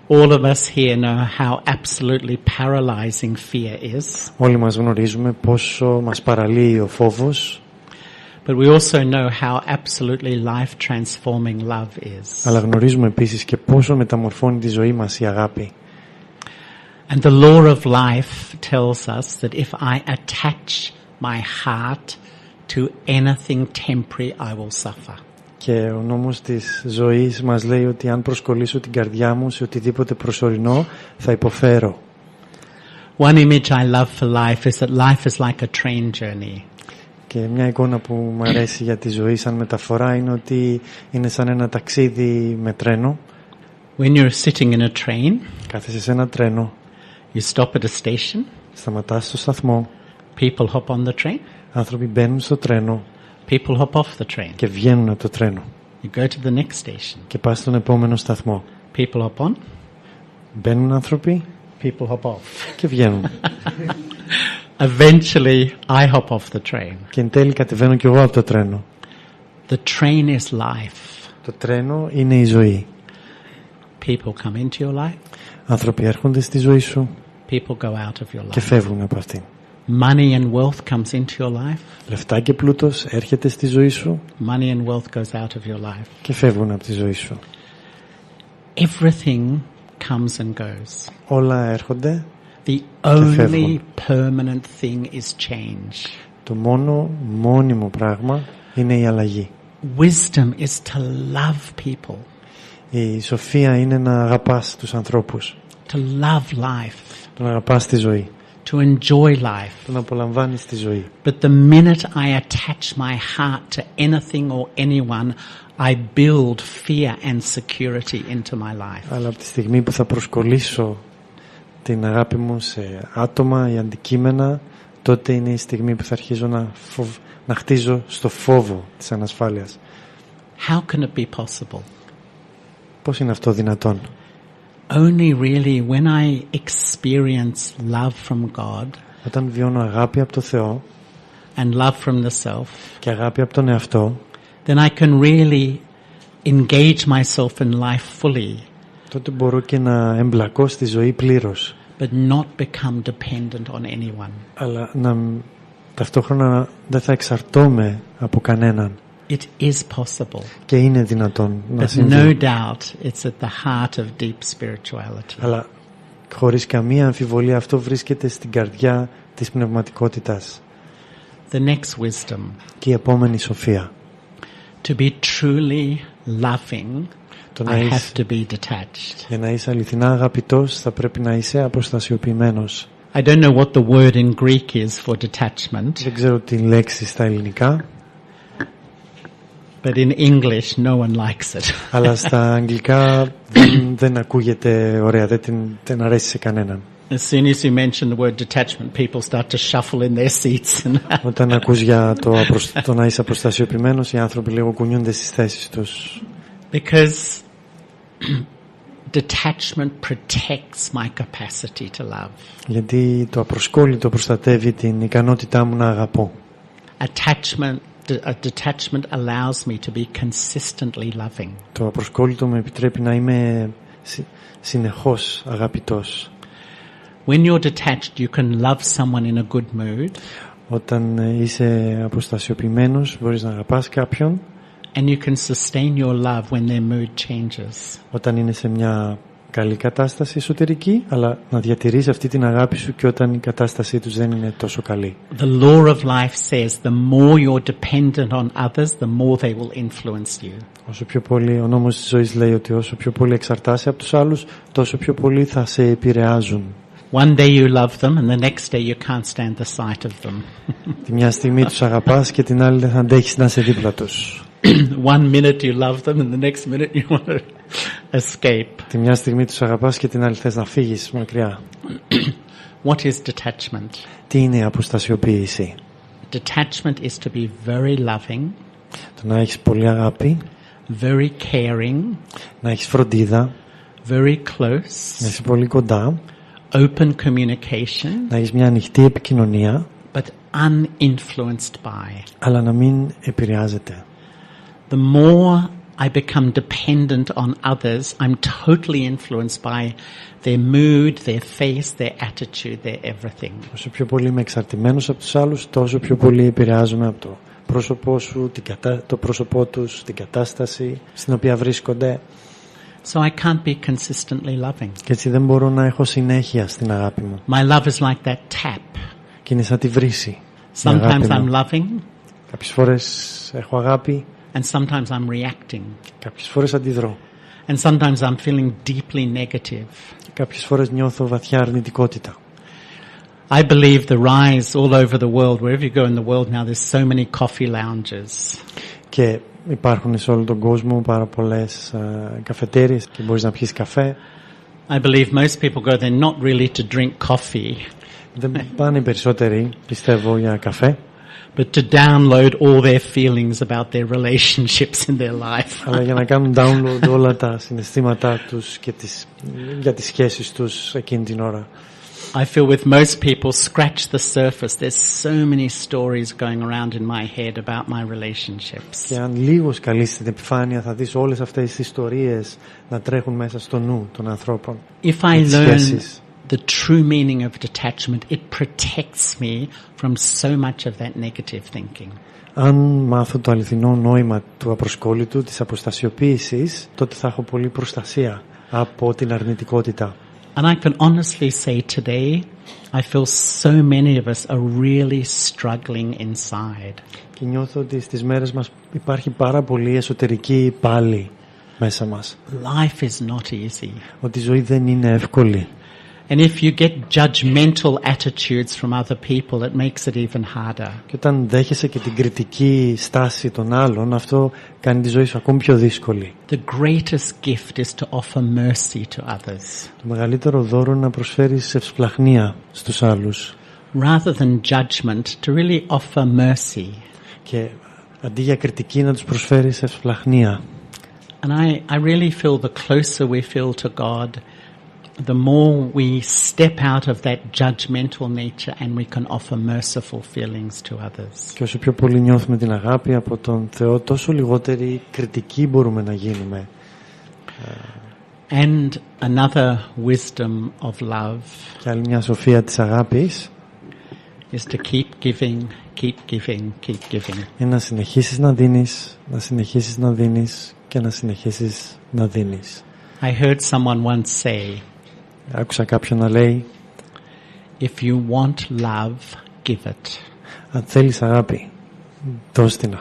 All of us here know how absolutely paralyzing fear is. Όλοι μας γνωρίζουμε πόσο μας παραλύει ο φόβος. But we also know how absolutely life-transforming love is. Αλλά γνωρίζουμε επίσης και πόσο μεταμορφώνει τη ζωή μας η αγάπη. And the law of life tells us that if I attach my heart to anything temporary, I will suffer. Και ο νόμος της ζωής μας λέει ότι αν προσκολήσω την καρδιά μου σε οτιδήποτε προσωρινό, θα υποφέρω. One image I love for life is that life is like a train journey. Και μια εικόνα που μου αρέσει για τη ζωή σαν μεταφορά είναι ότι είναι σαν ένα ταξίδι με τρένο. When you're sitting in a train, κάθεσαι σε ένα τρένο. You stop at a station. Σταματάς στο σταθμό. People hop on the train. Άνθρωποι μπαίνουν στο τρένο. People hop off the train. Και βγαίνουν από το τρένο. You go to the next station. Και πας στον επόμενο σταθμό. People hop on. Μπαίνουν άνθρωποι. People hop off. Και βγαίνουν. Eventually, I hop off the train. Και εν τέλει κατεβαίνω κι εγώ από το τρένο. The train is life. Το τρένο είναι η ζωή. People come into your life. Άνθρωποι έρχονται στη ζωή σου. People go out of your life. Και φεύγουν από αυτήν. Money and wealth comes into your life. Λεφτά και πλούτος έρχεται στη ζωή σου. Money and wealth goes out of your life. Και φεύγουν από τη ζωή σου. Everything comes and goes. Όλα έρχονται. The only permanent thing is change. Το μόνο μόνιμο πράγμα είναι η αλλαγή. Wisdom is to love people. Η σοφία είναι να αγαπάς τους ανθρώπους. To love life. Το να αγαπάς τη ζωή. To enjoy life. Το να απολαμβάνεις τη ζωή. But the minute I attach my heart to anything or anyone, I build fear and security into my life. Αλλά από τη στιγμή που θα προσκολήσω την αγάπη μου σε άτομα ή αντικείμενα, τότε είναι η στιγμή που θα αρχίζω να χτίζω στο φόβο της ανασφάλειας. How can it be possible? Πώς είναι αυτό δυνατόν? Only really when I experience love from God, όταν βιώνω αγάπη από το Θεό and love from the self, και αγάπη από τον εαυτό, then I can really engage myself in life fully. τότε μπορώ και να εμπλακώ στη ζωή πλήρως. But not become dependent on anyone. Αλλά ταυτόχρονα δεν θα εξαρτώμαι από κανέναν. It is possible. Και είναι δυνατόν να But συμβεί. no doubt it's at the heart of deep spirituality. Αλλά χωρίς καμία αμφιβολία αυτό βρίσκεται στην καρδιά της πνευματικότητας. The next wisdom. Και η επόμενη σοφία. To be truly loving, I have to be detached. Για να είσαι αληθινά αγαπητός θα πρέπει να είσαι αποστασιοποιημένος. I don't know what the word in Greek is for detachment. Δεν ξέρω τη λέξη στα ελληνικά. But in English, no one likes it. Αλλά στα αγγλικά δεν ακούγεται ωραία, δεν αρέσει σε κανέναν. As soon as you mention the word detachment, people start to shuffle in their seats. Όταν ακούς για το να είσαι αποστασιοποιημένος, οι άνθρωποι λίγο κουνιούνται στις θέσεις τους. Because detachment protects my capacity to love. Γιατί το απροσκόλλητο προστατεύει την ικανότητά μου να αγαπώ. Detachment allows me to be consistently loving. Το απροσκόλλητο με επιτρέπει να είμαι συνεχώς αγαπητός. When you're detached, you can love someone in a good mood. Όταν είσαι αποστασιοποιημένος, μπορείς να αγαπάς κάποιον. And you can sustain your love when their mood changes. Όταν είναι σε μια καλή κατάσταση εσωτερική, αλλά να διατηρείς αυτή την αγάπη σου και όταν η κατάστασή τους δεν είναι τόσο καλή. The law of life says the more you're dependent on others, the more they will influence you. Όσο πιο πολύ, ο νόμος της ζωής λέει ότι όσο πιο πολύ εξαρτάσαι από τους άλλους, τόσο πιο πολύ θα σε επηρεάζουν. One day you love them and the next day you can't stand the sight of them. Τη μια στιγμή τους αγαπάς και την άλλη δεν θα αντέχεις να είσαι δίπλα τους. One minute you love them and the next minute you want to escape. Τη μια στιγμή τους αγαπάς και την άλλη θες να φύγεις μακριά. What is detachment? Τι είναι η αποστασιοποίηση? Detachment is to be very loving, Το να έχεις πολύ αγάπη, very caring, να έχεις φροντίδα, very close, να είσαι πολύ κοντά, open communication, να έχεις μια ανοιχτή επικοινωνία, but uninfluenced by. αλλά να μην επηρεάζεται. The more I become dependent on others, I'm totally influenced by their mood, their face, their attitude, their everything. Όσο πιο πολύ είμαι εξαρτημένος από τους άλλους, τόσο πιο πολύ επηρεάζομαι από το πρόσωπό σου, το πρόσωπό τους, την κατάσταση στην οποία βρίσκονται. So I can't be consistently loving. Και έτσι δεν μπορώ να έχω συνέχεια στην αγάπη μου. My love is like that tap. Και είναι σαν τη βρύση. Sometimes I'm loving, Κάποιες φορές έχω αγάπη, and sometimes I'm reacting. κάποιες φορές αντιδρώ. And sometimes I'm feeling deeply negative. Κάποιες φορές νιώθω βαθιά αρνητικότητα. I believe the rise all over the world, wherever you go in the world now, there's so many coffee lounges. Και υπάρχουν σε όλο τον κόσμο πάρα πολλές καφετέριες και μπορείς να πιεις καφέ. I believe most people go there not really to drink coffee, Δεν πάνε οι περισσότεροι, πιστεύω, για καφέ, but to download all their feelings about their relationships in their life. αλλά για να κάνουν download όλα τα συναισθήματά τους και για τις σχέσεις τους εκείνη την ώρα. I feel with most people, scratch the surface. There's so many stories going around in my head about my relationships. Και αν λίγο καλείς την επιφάνεια θα δεις όλες αυτές τις ιστορίες να τρέχουν μέσα στο νου των ανθρώπων. If I learn the true meaning of detachment, it protects me from so much of that negative thinking. Αν μάθω το αληθινό νόημα του απροσκόλλητου, της αποστασιοποίησης, τότε θα έχω πολύ προστασία από την αρνητικότητα. And I can honestly say today, I feel so many of us are really struggling inside. Και νιώθω ότι στις μέρες μας υπάρχει πάρα πολύ εσωτερική πάλι μέσα μας. Life is not easy. Ότι η ζωή δεν είναι εύκολη. And if you get judgmental attitudes from other people, it makes it even harder. Και όταν δέχεσαι και την κριτική στάση των άλλων, αυτό κάνει τη ζωή σου ακόμη πιο δύσκολη. The greatest gift is to offer mercy to others. Το μεγαλύτερο δώρο είναι να προσφέρεις ευσπλαχνία στους άλλους. Rather than judgment, to really offer mercy. Και αντί για κριτική να τους προσφέρεις ευσπλαχνία. And I really feel the closer we feel to God, the more we step out of that judgmental nature and we can offer merciful feelings to others. Και όσο πιο πολύ νιώθουμε την αγάπη από τον Θεό, τόσο λιγότερη κριτική μπορούμε να γίνουμε. And another wisdom of love Και άλλη μια σοφία της αγάπης is to keep giving, keep giving, keep giving. είναι να συνεχίσεις να δίνεις, να συνεχίσεις να δίνεις και να συνεχίσεις να δίνεις. I heard someone once say, Άκουσα κάποιον να λέει, if you want love, give it. αν θέλεις αγάπη, δώσ' την.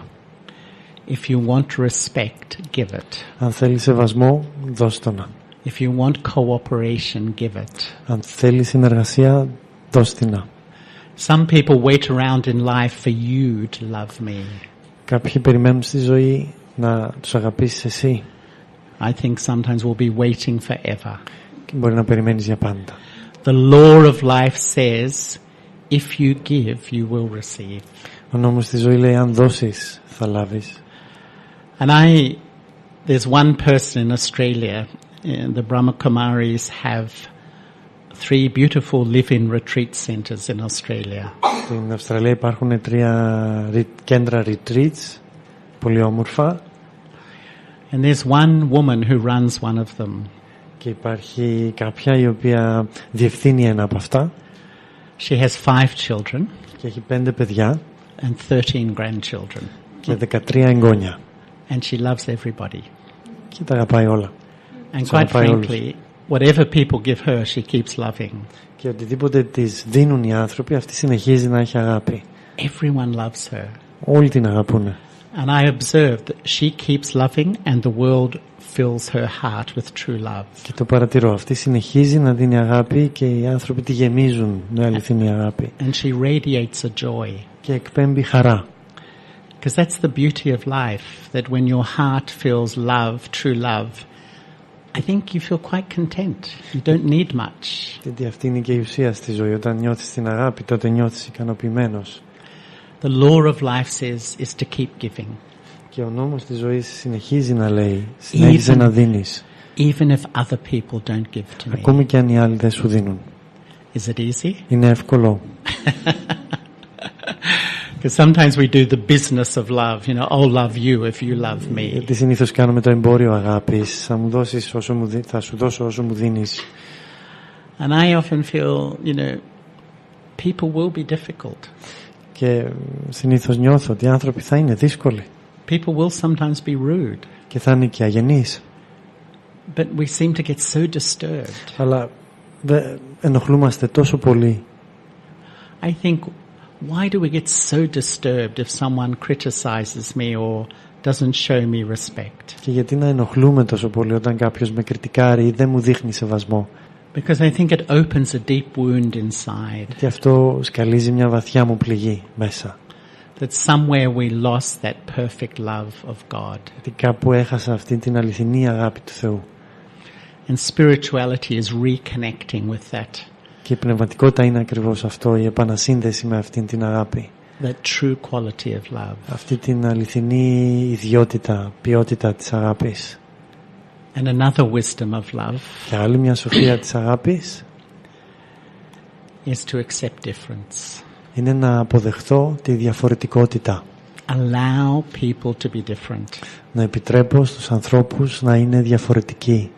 If you want respect, give it. Αν θέλεις σεβασμό, δώσ' τον. If you want cooperation, give it. Αν θέλεις συνεργασία, δώσ' την. Some people wait around in life for you to love me. Κάποιοι περιμένουν στη ζωή να τους αγαπήσεις εσύ. I think sometimes we'll be waiting forever. Και μπορεί να περιμένεις για πάντα. The law of life says, if you give, you will receive. Ο νόμος της ζωής λέει, αν δώσεις, θα λάβεις. And there's one person in Australia, the Brahma Kumaris have 3 beautiful live-in retreat centers in Australia. Στην Αυστραλία υπάρχουν 3 κέντρα retreats, πολύ όμορφα. And there's one woman who runs one of them. Και υπάρχει κάποια η οποία διευθύνει ένα από αυτά. She has 5 children. Και έχει 5 παιδιά. And 13 grandchildren. Και 13 εγγόνια. And she loves everybody. Και τα αγαπάει όλα. And quite frankly, whatever people give her, she keeps loving. Και οτιδήποτε της δίνουν οι άνθρωποι, αυτή συνεχίζει να έχει αγάπη. Everyone loves her. Όλοι την αγαπούν. And I observed that she keeps loving and the world fills her heart with true love. Και το παρατηρώ. Αυτή συνεχίζει να δίνει αγάπη και οι άνθρωποι τη γεμίζουν με αληθινή αγάπη. And she radiates a joy. Και εκπέμπει χαρά. Because that's the beauty of life, that when your heart feels love, true love, I think you feel quite content. You don't need much. Γιατί αυτή είναι και η ουσία στη ζωή. Όταν νιώθεις την αγάπη, τότε νιώθεις ικανοποιημένος. The law of life says is to keep giving. Και ο νόμος της ζωής συνεχίζει να λέει, συνέχιζε να δίνεις. Even if other people don't give to me. Ακόμη και αν οι άλλοι δεν σου δίνουν. Is it easy? Είναι εύκολο. Because sometimes we do the business of love, I'll love you if you love me. Γιατί συνήθως κάνουμε το εμπόριο αγάπης. Θα σου δώσω όσο μου δίνεις. And I often feel, people will be difficult. Και συνήθως νιώθω ότι οι άνθρωποι θα είναι δύσκολοι. People will sometimes be rude. Και θα είναι και αγενείς. But we seem to get so disturbed. Αλλά ενοχλούμαστε τόσο πολύ. I think, why do we get so disturbed if someone criticizes me or doesn't show me respect? Και γιατί να ενοχλούμε τόσο πολύ όταν κάποιος με κριτικάρει ή δεν μου δείχνει σεβασμό? Because I think it opens a deep wound inside. Γιατί αυτό σκαλίζει μια βαθιά μου πληγή μέσα. That somewhere we lost that perfect love of God. Γιατί κάπου έχασα αυτή την αληθινή αγάπη του Θεού. And spirituality is reconnecting with that. Και η πνευματικότητα είναι ακριβώς αυτό, η επανασύνδεση με αυτήν την αγάπη. That true quality of love. Αυτή την αληθινή ιδιότητα, ποιότητα της αγάπης. And another wisdom of love. Και άλλη μια σοφία της αγάπης is to accept difference. Είναι να αποδεχθώ τη διαφορετικότητα. Allow people to be different. Να επιτρέπω στους ανθρώπους να είναι διαφορετικοί.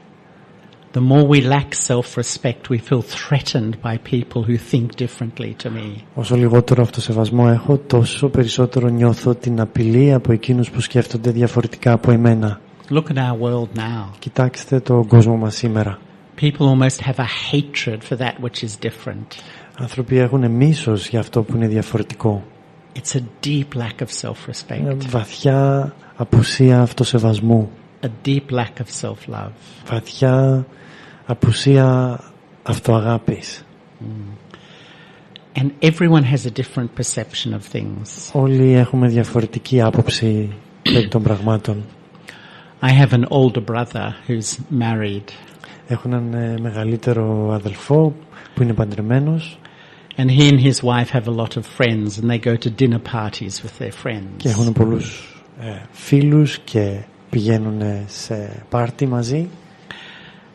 The more we lack self-respect, we feel threatened by people who think differently to me. Όσο λιγότερο αυτοσεβασμό έχω, τόσο περισσότερο νιώθω την απειλή από εκείνους που σκέφτονται διαφορετικά από εμένα. Look at our world now. Κοιτάξτε τον κόσμο μας σήμερα. People almost have a hatred for that which is different. Άνθρωποι έχουν μίσος για αυτό που είναι διαφορετικό. It's a deep lack of self-respect. Είναι βαθιά απουσία αυτοσεβασμού. A deep lack of self-love. Βαθιά απουσία αυτοαγάπης. And everyone has a different perception of things. Όλοι έχουμε διαφορετική άποψη περί των πραγμάτων. I have an older brother who's married. Έχω έναν μεγαλύτερο αδελφό που είναι παντρεμένος. And he and his wife have a lot of friends and they go to dinner parties with their friends. Και έχουν πολλούς φίλους και πηγαίνουν σε πάρτι μαζί.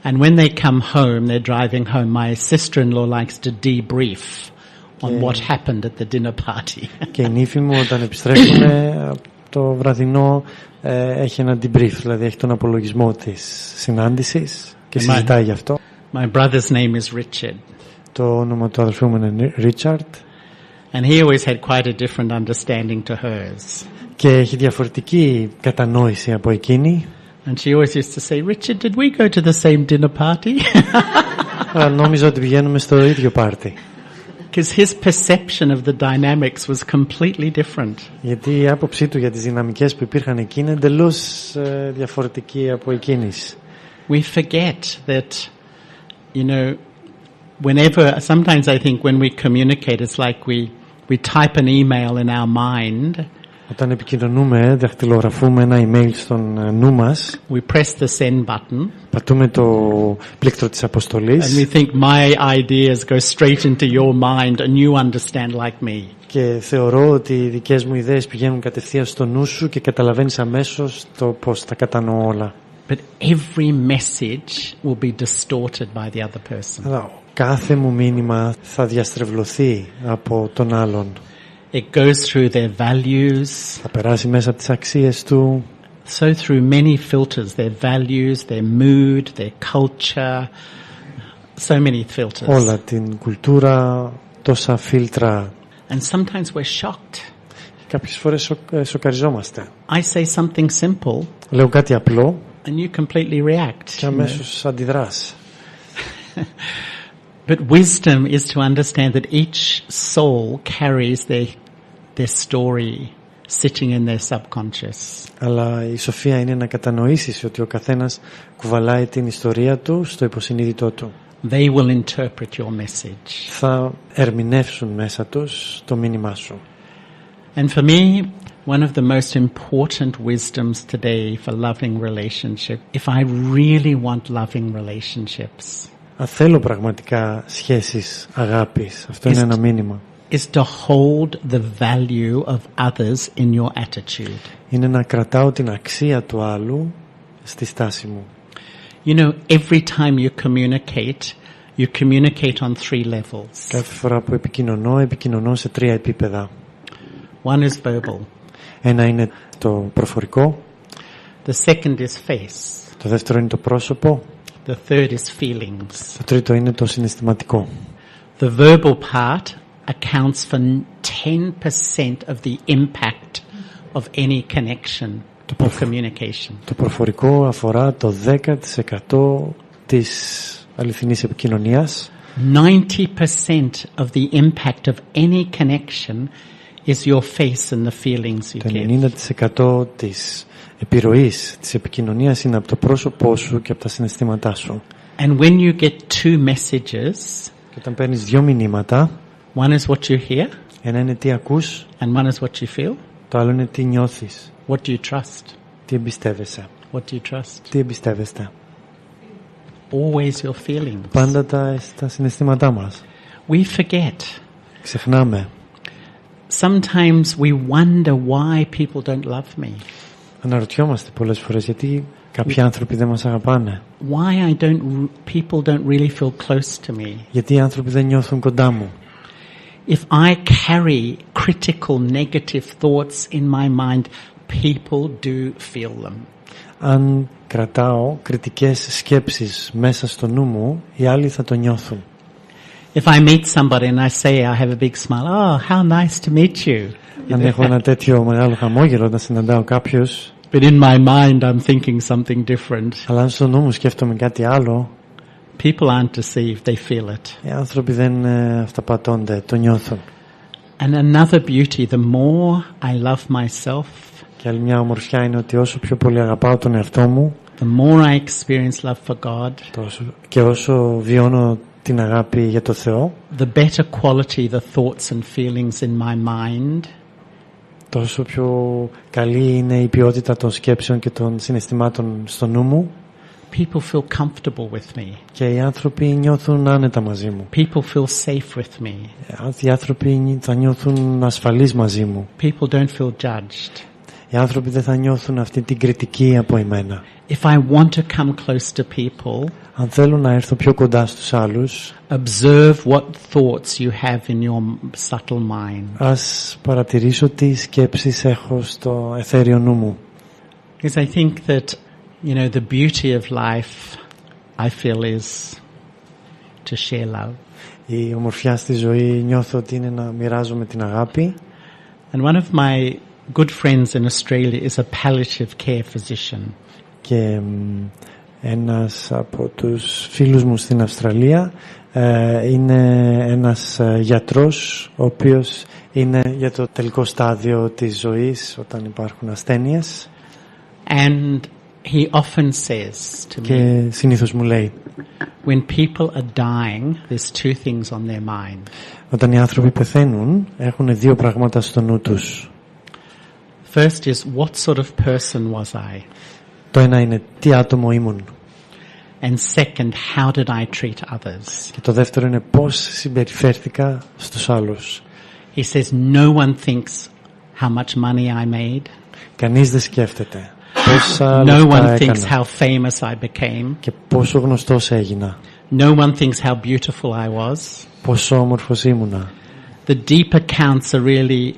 And when they come home, they're driving home. My sister-in-law likes to debrief on what happened at the dinner party. Και η νύφη μου όταν επιστρέφουν το βραδινό έχει ένα debrief, δηλαδή έχει τον απολογισμό της συνάντησης και συζητάει γι' αυτό. My brother's name is Richard. Το όνομα του αδελφού μου είναι Richard. And he always had quite a different understanding to hers. Και έχει διαφορετική κατανόηση από εκείνη. And she always used to say, Richard, did we go to the same dinner party? Αλλά νόμιζα ότι πηγαίνουμε στο ίδιο πάρτι. Because his perception of the dynamics was completely different. Γιατί η άποψή του για τις δυναμικές που υπήρχαν εκεί είναι εντελώς διαφορετική από εκείνης. We forget that, sometimes I think when we communicate, it's like we type an email in our mind Όταν επικοινωνούμε, δαχτυλογραφούμε ένα email στον νου μας. We press the send button. Πατούμε το πλήκτρο της αποστολής. And we think my ideas go straight into your mind and you understand like me. Και θεωρώ ότι οι δικές μου ιδέες πηγαίνουν κατευθείαν στο νου σου και καταλαβαίνεις αμέσως το πώς τα κατανοώ όλα. But every message will be distorted by the other person. Αλλά κάθε μου μήνυμα θα διαστρεβλωθεί από τον άλλον. It goes through their values. Θα περάσει μέσα από τις αξίες του. So through many filters, their values, their mood, their culture, so many filters. Όλα, την κουλτούρα, τόσα φίλτρα. And sometimes we're shocked. Κάποιες φορές σοκαριζόμαστε. I say something simple. Λέω κάτι απλό. And you completely react. Και αμέσως αντιδράς. But wisdom is to understand that each soul carries their story sitting in their subconscious. Αλλά η σοφία είναι να κατανοήσεις ότι ο καθένας κουβαλάει την ιστορία του στο υποσυνείδητό του. They will interpret your message. Θα ερμηνεύσουν μέσα τους το μήνυμά σου. And for me, one of the most important wisdoms today for loving relationship, if I really want loving relationships, Αν θέλω πραγματικά σχέσεις αγάπης, αυτό είναι ένα μήνυμα. Is to hold the value of others in your attitude. Είναι να κρατάω την αξία του άλλου στη στάση μου. You know, every time you communicate on 3 levels. Κάθε φορά που επικοινωνώ σε 3 επίπεδα. One is verbal. Ένα είναι το προφορικό. The second is face. Το δεύτερο είναι το πρόσωπο. The third is feelings. Το τρίτο είναι το συναισθηματικό. The verbal part accounts for 10% of the impact of any connection or communication. Το προφορικό αφορά το 10% της αληθινής επικοινωνίας. 90% of the impact of any connection is your face and the feelings you Το give. 90% της επιρροής της επικοινωνίας είναι από το πρόσωπό σου και από τα συναισθήματά σου. And when you get 2 messages, Και όταν παίρνεις 2 μηνύματα, one is what you hear ένα είναι τι ακούς, and one is what you feel. το άλλο είναι τι νιώθεις, What do you trust? τι εμπιστεύεσαι. What do you trust? Τι εμπιστεύεστε. Always your feelings. Πάντα τα συναισθήματά μας. We forget. Ξεχνάμε. Sometimes we wonder why people don't love me. Αναρωτιόμαστε πολλές φορές γιατί κάποιοι άνθρωποι δεν μας αγαπάνε. Why people don't really feel close to me. Γιατί οι άνθρωποι δεν νιώθουν κοντά μου. If I carry critical negative thoughts in my mind, people do feel them. Αν κρατάω κριτικές σκέψεις μέσα στο νου μου, οι άλλοι θα το νιώθουν. If I meet somebody and I say I have a big smile, oh, how nice to meet you. Αν έχω ένα τέτοιο μεγάλο χαμόγελο όταν συναντάω κάποιους, But in my mind I'm thinking something different. αλλά αν στο νου μου σκέφτομαι κάτι άλλο, People aren't deceived, they feel it. οι άνθρωποι δεν αυταπατώνται, το νιώθουν. And another beauty, the more I love myself, Και άλλη μια ομορφιά είναι ότι όσο πιο πολύ αγαπάω τον εαυτό μου, the more I experience love for God, και όσο βιώνω την αγάπη για το Θεό, the better quality the thoughts and feelings in my mind, τόσο πιο καλή είναι η ποιότητα των σκέψεων και των συναισθημάτων στο νου μου. people feel comfortable with me. Και οι άνθρωποι νιώθουν άνετα μαζί μου. People feel safe with me. Οι άνθρωποι θα νιώθουν ασφαλείς μαζί μου. People don't feel judged. Οι άνθρωποι δεν θα νιώθουν αυτή την κριτική από εμένα. If I want to come close to people, Αν θέλω να έρθω πιο κοντά στους άλλους, observe what thoughts you have in your subtle mind. ας παρατηρήσω τι σκέψεις έχω στο αιθέριο νου μου. Because I think that, you know, the beauty of life, I feel, is to share love. Η ομορφιά στη ζωή νιώθω ότι είναι να μοιράζομαι την αγάπη. And one of my good friends in Australia is a palliative care physician. Και ένας από τους φίλους μου στην Αυστραλία είναι ένας γιατρός ο οποίος είναι για το τελικό στάδιο της ζωής όταν υπάρχουν ασθένειες. And he often says to me, Και συνήθως μου λέει, when people are dying, there's 2 things on their mind. όταν οι άνθρωποι πεθαίνουν έχουν 2 πράγματα στο νου τους. first is, what sort of person was I? Το ένα είναι τι άτομο ήμουν. And second, how did I treat others? Και το δεύτερο είναι πώς συμπεριφέρθηκα στους άλλους. He says, no one thinks how much money I made. Κανείς δεν σκέφτεται πόσα No λεφτά one thinks έκανα how famous I became. και πόσο γνωστός έγινα, No one thinks how beautiful I was. πόσο όμορφος ήμουνα. The deeper counts are really,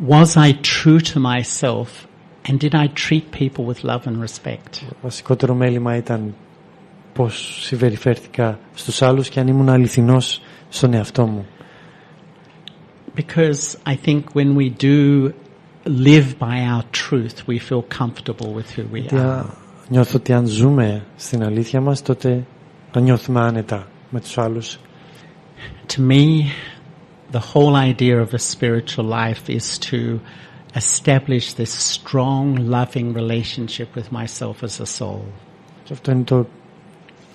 was I true to myself and did I treat people with love and respect? Βασικότερο μέλημα ήταν πώς συμπεριφέρθηκα στους άλλους και αν ήμουν αληθινός στον εαυτό μου. Because I think when we do live by our truth, we feel comfortable with who we are. Νιώθω ότι αν ζούμε στην αλήθεια μας, τότε θα νιώθουμε άνετα με τους άλλους. To me, the whole idea of a spiritual life is to establish this strong, loving relationship with myself as a soul. Και αυτό είναι το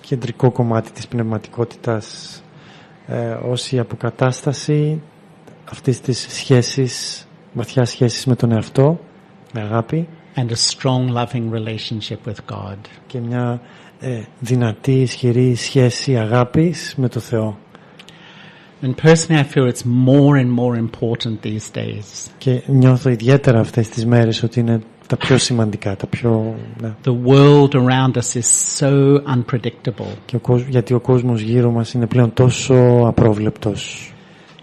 κεντρικό κομμάτι της πνευματικότητας, ως η αποκατάσταση αυτής της σχέσης, βαθιά σχέσης με τον εαυτό, με αγάπη, and a strong, loving relationship with God. Και μια δυνατή, ισχυρή σχέση αγάπης με το Θεό. And personally, I feel it's more and more important these days. Και νιώθω ιδιαίτερα αυτές τις μέρες ότι είναι τα πιο σημαντικά, τα πιο... Ναι. The world around us is so unpredictable. Και γιατί ο κόσμος γύρω μας είναι πλέον τόσο απρόβλεπτος.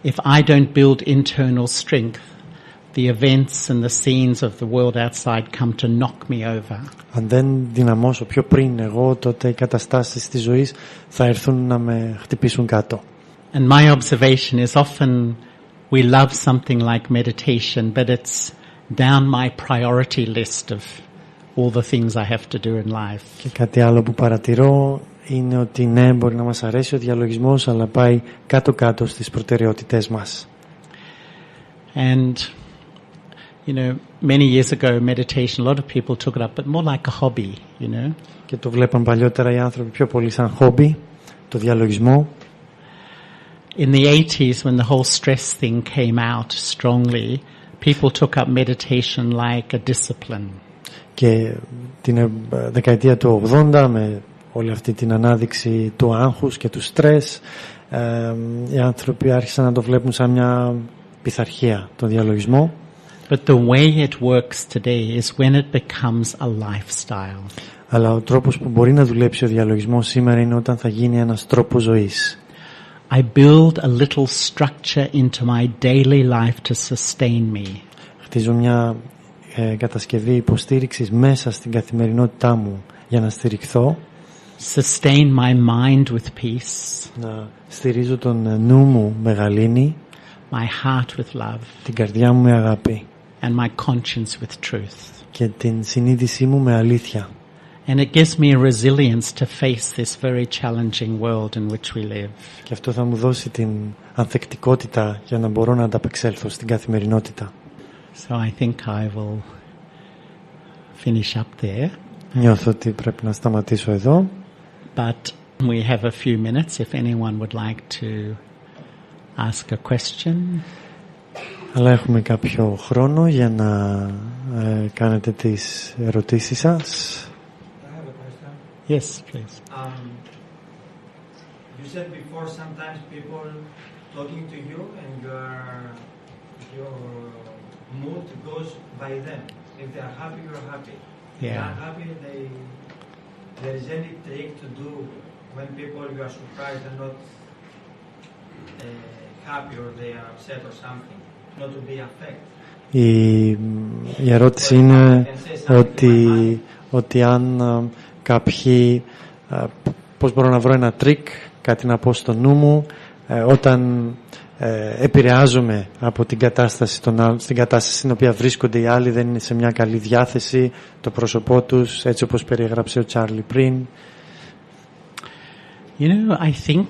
If I don't build internal strength, the events and the scenes of the world outside come to knock me over. Αν δεν δυναμώσω πιο πριν εγώ, τότε οι καταστάσεις της ζωής θα έρθουν να με χτυπήσουν κάτω. And my observation is often we love something like meditation, but it's down my priority list of all the things I have to do in life. Και κάτι άλλο που παρατηρώ είναι ότι ναι, μπορεί να μας αρέσει ο διαλογισμός, αλλά πάει κάτω-κάτω στις προτεραιότητές μας. And you know, many years ago, meditation, a lot of people took it up, but more like a hobby, you know. Και το βλέπαν παλιότερα οι άνθρωποι πιο πολύ σαν χόμπι, το διαλογισμό. In the 80s, when the whole stress thing came out strongly, people took up meditation like a discipline. Και την δεκαετία του 80, με όλη αυτή την ανάδειξη του άγχους και του στρες, οι άνθρωποι άρχισαν να το βλέπουν σαν μια πειθαρχία, το διαλογισμό. But the way it works today is when it becomes a lifestyle. Αλλά ο τρόπος που μπορεί να δουλέψει ο διαλογισμός σήμερα είναι όταν θα γίνει ένας τρόπος ζωής. I build a little structure into my daily life to sustain me. Χτίζω μια κατασκευή υποστήριξης μέσα στην καθημερινότητά μου για να στηριχθώ. Sustain my mind with peace. Να στηρίζω τον νου μου με γαλήνη. My heart with love. Την καρδιά μου με αγάπη. And my conscience with truth. Και την συνείδησή μου με αλήθεια. And it gives me a resilience to face this very challenging world in which we live. Και αυτό θα μου δώσει την ανθεκτικότητα για να μπορώ να ανταπεξέλθω στην καθημερινότητα. So I think I will finish up there. Νιώθω ότι πρέπει να σταματήσω εδώ. But we have a few minutes if anyone would like to ask a question. Αλλά έχουμε κάποιο χρόνο για να κάνετε τις ερωτήσεις σας. Yes, please. You said before sometimes people talking to you and your mood goes by them. If they are happy, you are happy. If they are happy, there is any trick to do when people you are surprised and not happy or they are upset or something, not to be affected. Η ερώτηση είναι ότι αν κάποιοι, πώς μπορώ να βρω ένα τρίκ, κάτι να πω στο νου μου, όταν επηρεάζομαι από την κατάσταση των άλλων, στην κατάσταση στην οποία βρίσκονται οι άλλοι, δεν είναι σε μια καλή διάθεση, το πρόσωπό τους, έτσι όπως περιέγραψε ο Τσάρλι πριν. You know, I think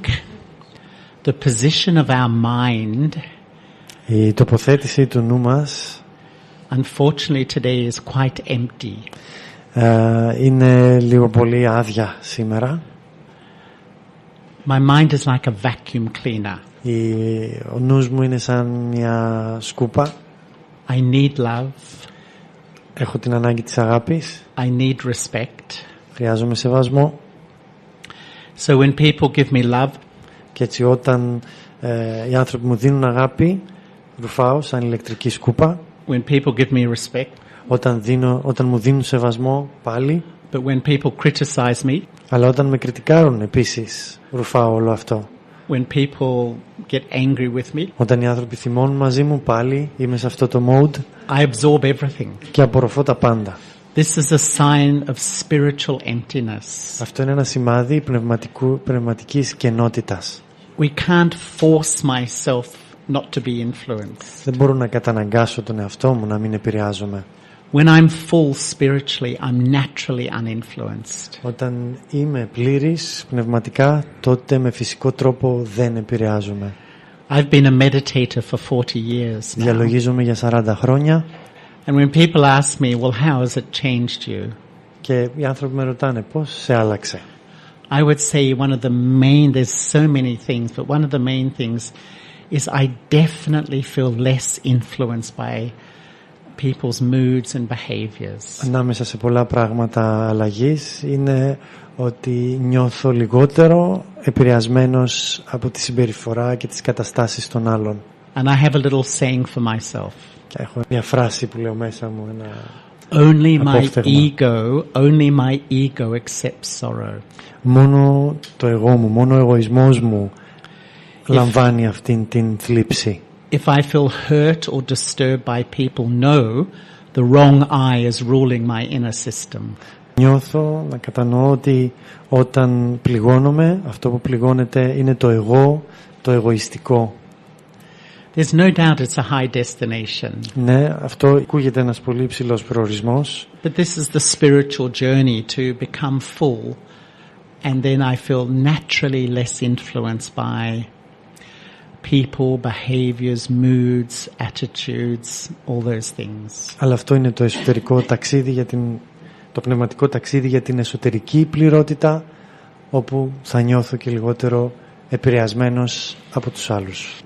the position of our mind, η τοποθέτηση του νου μας, unfortunately today is quite empty. Είναι λίγο πολύ άδεια σήμερα. My mind is like a vacuum cleaner. Ο νους μου είναι σαν μια σκούπα. I need love. Έχω την ανάγκη της αγάπης. I need respect. Χρειάζομαι σεβασμό. So when people give me love, και έτσι όταν οι άνθρωποι μου δίνουν αγάπη, ρουφάω σαν ηλεκτρική σκούπα. When people give me respect, όταν μου δίνουν σεβασμό, πάλι. But when people criticize me, αλλά όταν με κριτικάρουν, επίσης ρουφάω όλο αυτό. When people get angry with me, όταν οι άνθρωποι θυμώνουν μαζί μου, πάλι είμαι σε αυτό το mode. I absorb everything. Και απορροφώ τα πάντα. This is a sign of spiritual emptiness. Αυτό είναι ένα σημάδι πνευματικής κενότητας. We can't force myself not to be influenced. Δεν μπορώ να καταναγκάσω τον εαυτό μου να μην επηρεάζομαι. When I'm full spiritually, I'm naturally uninfluenced. Όταν είμαι πλήρης πνευματικά, τότε με φυσικό τρόπο δεν επηρεάζομαι. I've been a meditator for 40 years now. Διαλογίζομαι για 40 χρόνια. And when people ask me, well, how has it changed you? Και οι άνθρωποι με ρωτάνε, πώς σε άλλαξε. I would say one of the main, there's so many things, but one of the main things is I definitely feel less influenced by people's moods and behaviors. Ανάμεσα σε πολλά πράγματα αλλαγής είναι ότι νιώθω λιγότερο επηρεασμένος από τη συμπεριφορά και τις καταστάσεις των άλλων. And I have a little saying for myself. Και έχω μια φράση που λέω μέσα μου, ένα only my ego accepts sorrow. Μόνο το εγώ μου, μόνο ο εγωισμός μου λαμβάνει αυτήν την θλίψη. If I feel hurt or disturbed by people, know the wrong I is ruling my inner system. Νιώθω, να κατανοώ ότι όταν πληγώνομαι, αυτό που πληγώνεται είναι το εγώ, το εγωιστικό. There's no doubt it's a high destination. Ναι, αυτό ακούγεται ένας πολύ υψηλός προορισμός. But this is the spiritual journey to become full, and then I feel naturally less influenced by people, behaviors, moods, attitudes, all those things. Αλλά αυτό είναι το εσωτερικό ταξίδι το πνευματικό ταξίδι για την εσωτερική πληρότητα, όπου θα νιώθω και λιγότερο επηρεασμένος από τους άλλους.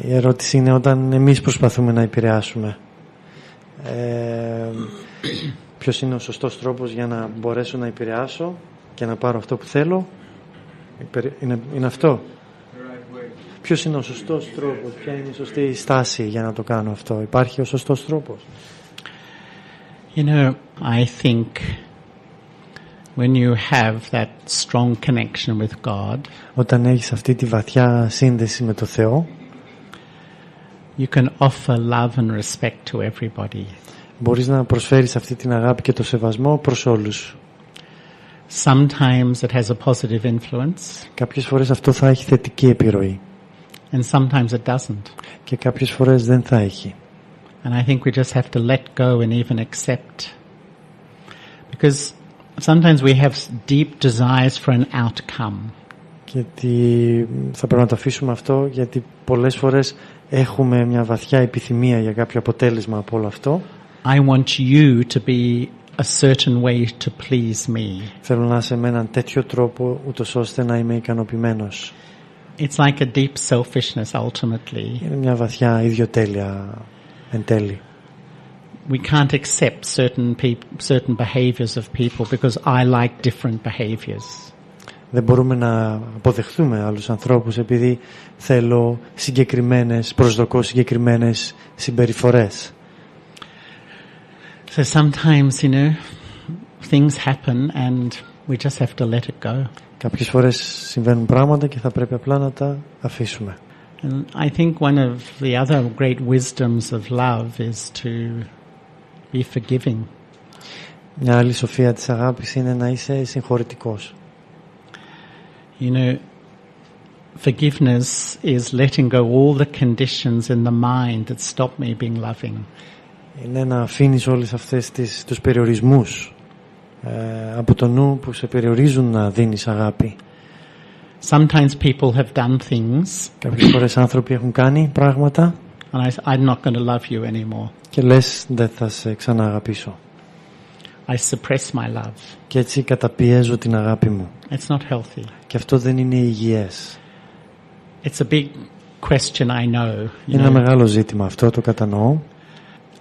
Η ερώτηση είναι όταν εμείς προσπαθούμε να επηρεάσουμε, ποιος είναι ο σωστός τρόπος για να μπορέσω να επηρεάσω και να πάρω αυτό που θέλω. Είναι αυτό. Ποιος είναι ο σωστός τρόπος, ποια είναι η σωστή στάση για να το κάνω αυτό. Υπάρχει ο σωστός τρόπος. You know, I think when you have that strong connection with God, όταν έχεις αυτή τη βαθιά σύνδεση με το Θεό, you can offer love and respect to everybody. Μπορείς να προσφέρεις αυτή την αγάπη και το σεβασμό προς όλους. Sometimes it has a positive influence. Κάποιες φορές αυτό θα έχει θετική επιρροή. And sometimes it doesn't. Και κάποιες φορές δεν θα έχει. And I think we just have to let go and even accept. Because sometimes we have deep desires for an outcome. Γιατί θα πρέπει να το αφήσουμε αυτό, γιατί πολλές φορές έχουμε μια βαθιά επιθυμία για κάποιο αποτέλεσμα από όλο αυτό. I want you to be a certain way to please me. Θέλω να είσαι με έναν τέτοιο τρόπο, ούτως ώστε να είμαι ικανοποιημένος. It's like a deep selfishness ultimately. Είναι μια βαθιά ιδιοτέλεια εν τέλει. We can't accept certain behaviors of people because I like different behaviors. Δεν μπορούμε να αποδεχθούμε άλλους ανθρώπους επειδή προσδοκώ συγκεκριμένες συμπεριφορές. So sometimes, you know, things happen and we just have to let it go. Κάποιες φορές συμβαίνουν πράγματα και θα πρέπει απλά να τα αφήσουμε. And I think one of the other great wisdoms of love is to be forgiving. Μια άλλη σοφία της αγάπης είναι να είσαι συγχωρητικός. You know, forgiveness is letting go all the conditions in the mind that stop me being loving. Είναι να αφήνεις όλες αυτές τους περιορισμούς από το νου που σε περιορίζουν να δίνεις αγάπη. Sometimes people have done things Κάποιες φορές άνθρωποι έχουν κάνει πράγματα and I'm not going to love you anymore. και λες δεν θα σε ξανά αγαπήσω. I suppress my love. Και έτσι καταπιέζω την αγάπη μου. It's not healthy. Και αυτό δεν είναι υγιές. It's a big question, I know. Είναι ένα μεγάλο ζήτημα αυτό, το κατανοώ.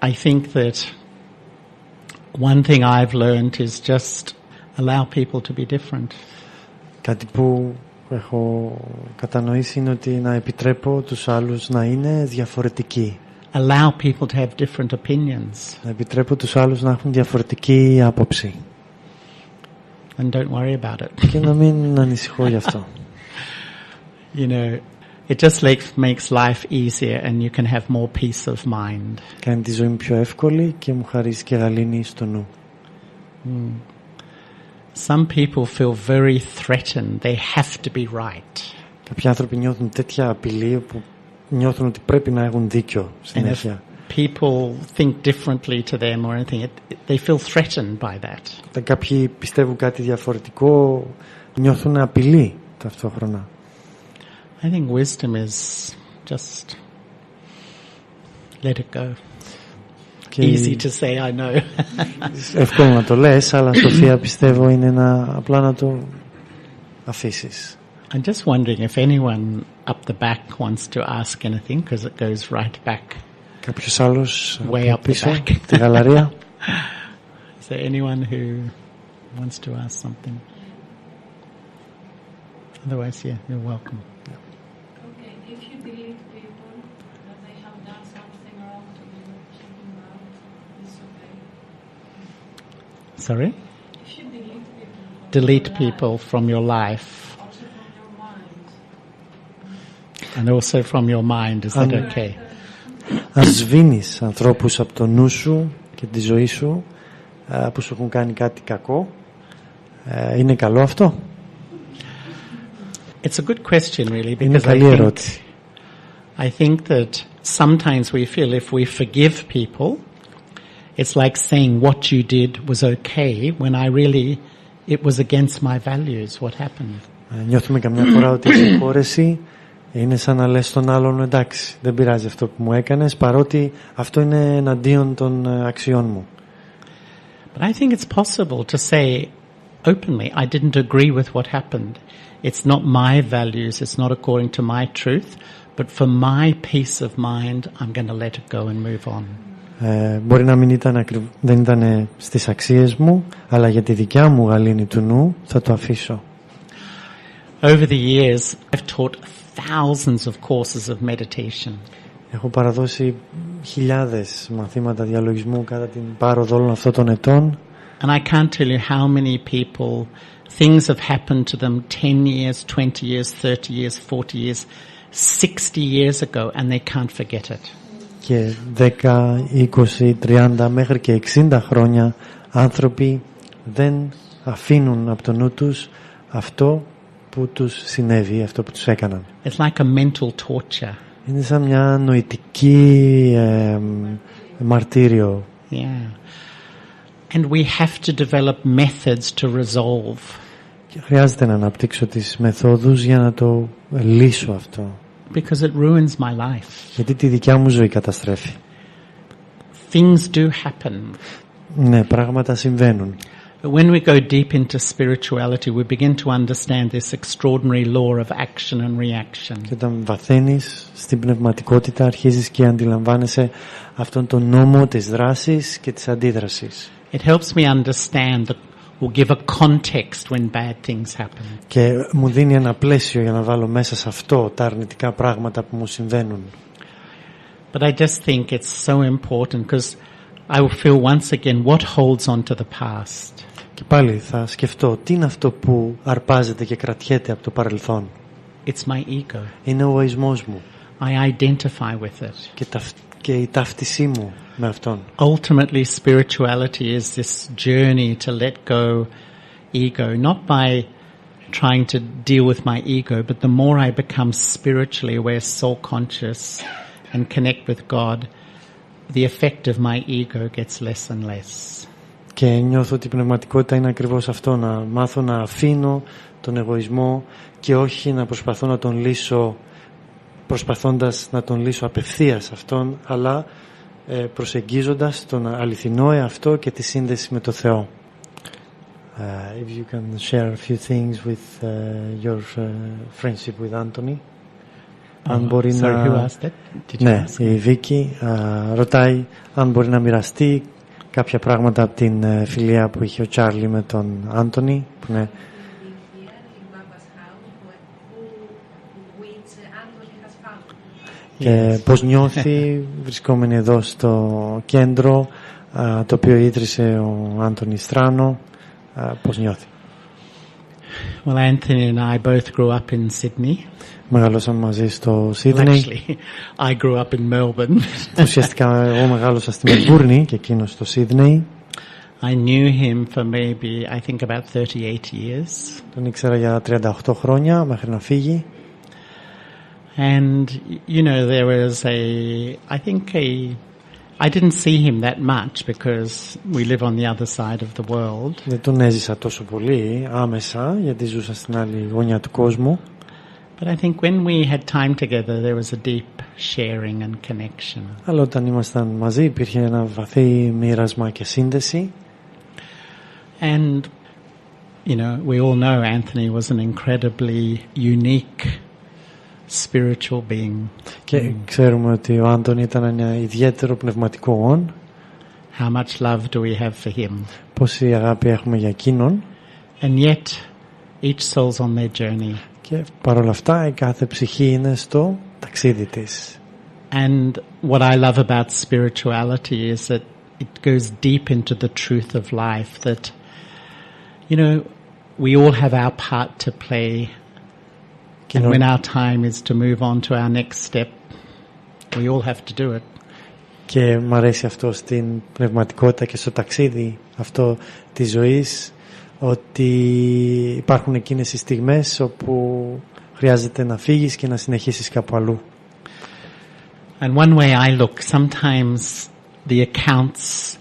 I think that one thing I've learned is just allow people to be different. Κάτι που έχω κατανοήσει είναι ότι να επιτρέπω τους άλλους να είναι διαφορετικοί. Allow people to have different opinions. Να επιτρέπω τους άλλους να έχουν διαφορετική άποψη. And don't worry about it. Και να μην ανησυχώ γι' αυτό. You know, it just makes life easier and you can have more peace of mind. Κάνει τη ζωή μου πιο εύκολη και μου χαρίζει και γαλήνη στο νου. Some people feel very threatened. They have to be right. Κάποιοι άνθρωποι νιώθουν τέτοια απειλή που νιώθουν ότι πρέπει να έχουν δίκιο συνέχεια. People think differently to them or anything. They feel threatened by that. Όταν κάποιοι πιστεύουν κάτι διαφορετικό, νιώθουν απειλή ταυτόχρονα. I think wisdom is just let it go. Easy to say, I know. Εύκολο να το λες, αλλά Σοφία πιστεύω είναι απλά να το αφήσεις. I'm just wondering if anyone up the back wants to ask anything, because it goes right back. Κάποιος άλλος way up πίσω, the back. τη γαλαρία. Is there anyone who wants to ask something? Otherwise, yeah, you're welcome. Okay, if you delete people that they have done something wrong to you, check them out, it's okay. Sorry? If you Delete people from your life. also from your mind. And also from your mind, is that okay? Αν σβήνεις ανθρώπους από το νου σου και τη ζωή σου που σου έχουν κάνει κάτι κακό, είναι καλό αυτό? It's a good question, really, Είναι because καλή ερώτηση. I think that sometimes we feel if we forgive people, it's like saying what you did was okay when it was against my values. What happened? Νιώθουμε καμιά φορά ότι η συγχώρεση είναι σαν να λες στον άλλον εντάξει, δεν πειράζει αυτό που μου έκανες, παρότι αυτό είναι εναντίον των αξιών μου. But I think it's possible to say openly, I didn't agree with what happened. It's not my values, it's not according to my truth, but for my peace of mind, I'm going to let it go and move on. Μπορεί να μην δεν ήταν στις αξίες μου, αλλά για τη δικιά μου γαλήνη του νου θα το αφήσω. Over the years, I've taught thousands of courses of meditation. Έχω παραδώσει χιλιάδες μαθήματα διαλογισμού κατά την πάροδο όλων αυτών των ετών. And I can't tell you how many people, things have happened to them 10 years, 20 years, 30 years, 40 years, 60 years ago, and they can't forget it. Και 10, 20, 30 μέχρι και 60 χρόνια άνθρωποι δεν αφήνουν από το νου τους αυτό που τους συνέβη, αυτό που τους έκαναν. It's like a mental torture. Είναι σαν μια νοητική μαρτύριο. Yeah. And we have to develop methods to resolve. Και χρειάζεται να αναπτύξω τις μεθόδους για να το λύσω αυτό. Because it ruins my life. Γιατί τη δικιά μου ζωή καταστρέφει. Things do happen. Ναι, πράγματα συμβαίνουν. But when we go deep into spirituality, we begin to understand this extraordinary law of action and reaction. Και όταν βαθαίνεις στην πνευματικότητα, αρχίζεις και αντιλαμβάνεσαι αυτόν τον νόμο της δράσης και της αντίδρασης. It helps me understand or give a context when bad things happen. Και μου δίνει ένα πλαίσιο για να βάλω μέσα σε αυτό τα αρνητικά πράγματα που μου συμβαίνουν. But I just think it's so important because I will feel once again what holds on to the past. Και πάλι θα σκεφτώ τι είναι αυτό που αρπάζεται και κρατιέται από το παρελθόν. It's my ego. Είναι ο εγωισμός μου. I identify with it. Και η ταύτισή μου με αυτόν. Ultimately, spirituality is this journey to let go ego, not by trying to deal with my ego, but the more I become spiritually aware, soul conscious, and connect with God, the effect of my ego gets less and less. Και νιώθω ότι η πνευματικότητα είναι ακριβώς αυτό, να μάθω να αφήνω τον εγωισμό και όχι να προσπαθώ να τον λύσω, προσπαθώντας να τον λύσω απευθείας αυτόν, αλλά προσεγγίζοντας τον αληθινό εαυτό και τη σύνδεση με το Θεό. If you can share a few things with your friendship with Anthony. Αν μπορεί να... Ναι, η Βίκη ρωτάει αν μπορεί να μοιραστεί κάποια πράγματα από την φιλία που είχε ο Τσάρλι με τον Άντωνη, που είναι... Και πώς νιώθει βρισκόμενοι εδώ στο κέντρο, το οποίο ίδρυσε ο Άντωνη Στράνο, πώς νιώθει. Well, Anthony and I both grew up in Sydney. Μεγαλώσαμε μαζί στο Σίδνεϊ. Actually, I grew up in Melbourne. Ουσιαστικά εγώ μεγάλωσα στη Μελβούρνη και εκείνος στο Σίδνεϊ. I knew him for maybe, I think, about 38 years. Τον ήξερα για 38 χρόνια μέχρι να φύγει. And, you know, there was I didn't see him that much because we live on the other side of the world. Δεν τον έζησα τόσο πολύ άμεσα γιατί ζούσα στην άλλη γωνιά του κόσμου. But I think when we had time together there was a deep sharing and connection. Αλλά όταν ήμασταν μαζί υπήρχε ένα βαθύ μοίρασμα και σύνδεση. And, you know, we all know Anthony was an incredibly unique spiritual being. Και ξέρουμε ότι ο Άντωνη ήταν ένα ιδιαίτερο πνευματικό όν. How much love do we have for him? Πόση αγάπη έχουμε για εκείνον. And yet each soul's on their journey. Και παρόλα αυτά η κάθε ψυχή είναι στο ταξίδι της. And what I love about spirituality is that it goes deep into the truth of life, that, you know, we all have our part to play. And when our time is to move on to our next step, we all have to do it. Και μου αρέσει αυτό στην πνευματικότητα και στο ταξίδι αυτό της ζωής, ότι υπάρχουν εκείνες οι στιγμές όπου χρειάζεται να φύγεις και να συνεχίσεις κάπου αλλού. And one way I look, sometimes the accounts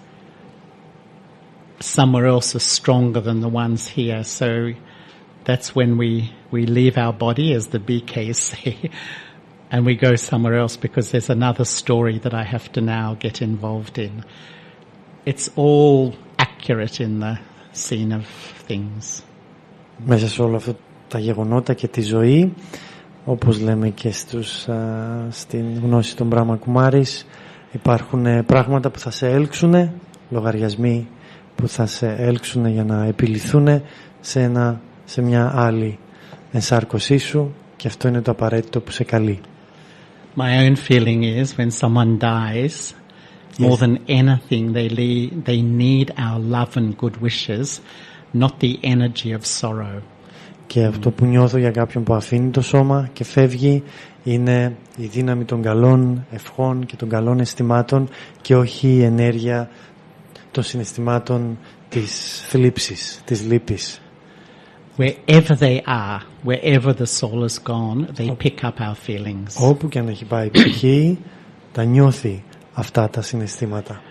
somewhere else are stronger than the ones here. So that's when we leave our body, as the BKs say, and we go somewhere else because there's another story that I have to now get involved in. It's all accurate in the scene of things. Μέσα σε όλα αυτά τα γεγονότα και τη ζωή, όπως λέμε και στην γνώση των Brahma Kumaris, υπάρχουν πράγματα που θα σε έλξουν, λογαριασμοί που θα σε έλξουν για να επιληθούν σε μια άλλη ενσάρκωσή σου, και αυτό είναι το απαραίτητο που σε καλεί. My own feeling is when someone dies, more than anything they need our love and good wishes, not the energy of sorrow. Και αυτό που νιώθω για κάποιον που αφήνει το σώμα και φεύγει είναι η δύναμη των καλών ευχών και των καλών αισθημάτων και όχι η ενέργεια των συναισθημάτων της θλίψης, της λύπης. Wherever they are, wherever the soul is gone, they pick up our feelings. Όπου και αν έχει πάει η ψυχή, τα νιώθει αυτά τα συναισθήματα.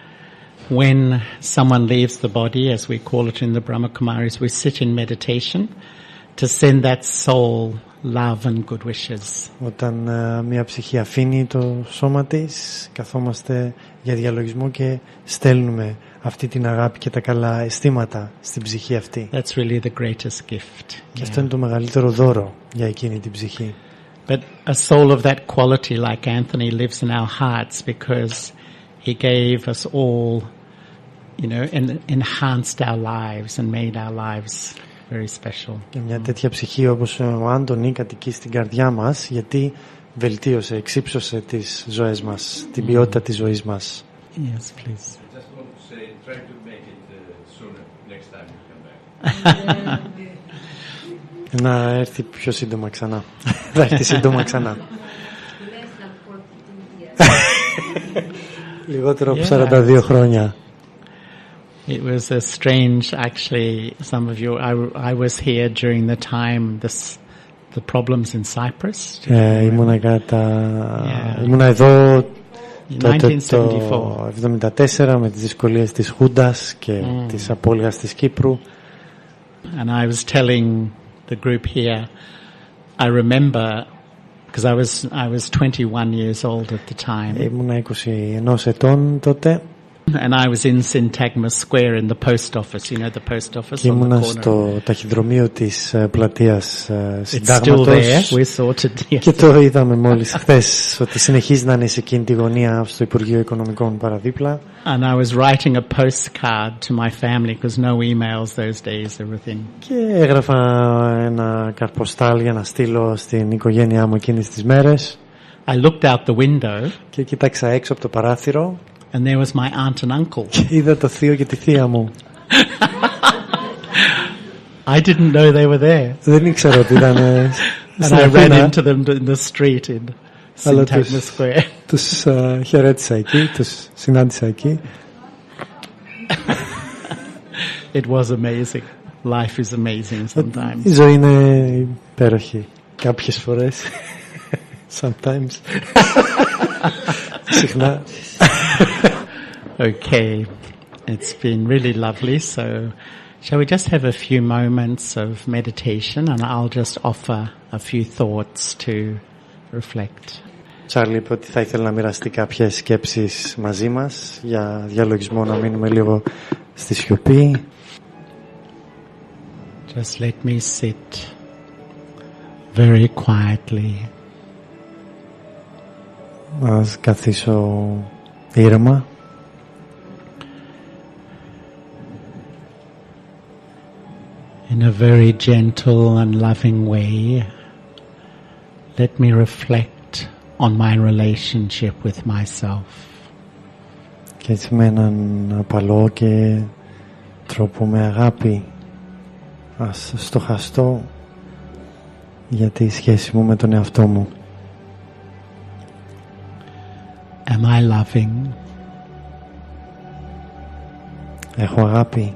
When someone leaves the body, as we call it in the Brahma Kumaris, we sit in meditation to send that soul love and good wishes. Όταν μια ψυχή αφήνει το σώμα της, καθόμαστε για διαλογισμό και στέλνουμε αυτή την αγάπη και τα καλά αισθήματα στην ψυχή αυτή. That's really the greatest gift. Και αυτό είναι το μεγαλύτερο δώρο για εκείνη την ψυχή. But a soul of that quality like Anthony lives in our hearts because he gave us all, you know, and enhanced our lives and made our lives very special. Και μια τέτοια ψυχή όπως ο Άντωνη κατοικεί στην καρδιά μας, γιατί βελτίωσε, εξύψωσε τις ζωές μας, την ποιότητα της ζωής μας. Yes, please. I just want to say, try to make it sooner next time you come back. Να έρθει πιο σύντομα ξανά. Θα έρθει σύντομα ξανά. Λιγότερο από 42 χρόνια. It was a strange, actually, some of you, I was here during the time, the problems in Cyprus. Ήμουνα εδώ Τότε το 1974 με τις δυσκολίες της Χούντας και της απώλειας της Κύπρου. And I was telling the group here, I remember, because I was 21 years old at the time. Ήμουνα 21 ετών τότε. And I was in Syntagma Square in the post office, you know, the post office και on the ήμουνα corner. Στο ταχυδρομείο της πλατείας Συντάγματος. Και το είδαμε μόλις χθες ότι συνεχίζει να είναι σε εκείνη τη γωνία στο Υπουργείο Οικονομικών παραδίπλα. And I was writing a postcard to my family because no emails those days, everything. Και έγραφα ένα καρποστάλ για να στείλω στην οικογένειά μου εκείνες τις μέρες. I looked out the window. Και κοίταξα έξω από το παράθυρο. And there was my aunt and uncle. Και είδα το θείο και τη θεία μου. I didn't know they were there. Δεν ήξερα ότι ήταν. And I ran into them in the street in Syntagma Square. Τους χαιρέτησα εκεί, τους συνάντησα εκεί. It was amazing. Life is amazing sometimes. Η ζωή είναι υπέροχη κάποιες φορές. Sometimes. Συχνά. Okay, it's been really lovely. So, shall we just have a few moments of meditation, and I'll just offer a few thoughts to reflect. Τσάρλι είπε ότι θα ήθελα να μοιραστεί κάποιες σκέψεις μαζί μας για διαλογισμό, να μείνουμε λίγο στη σιωπή. Just let me sit very quietly. Ας καθίσω ήρεμα. In a very gentle and loving way, let me reflect on my relationship with myself. Και έτσι με έναν απαλό και τρόπο με αγάπη ας στοχαστώ για τη σχέση μου με τον εαυτό μου. Am I loving? Έχω αγάπη.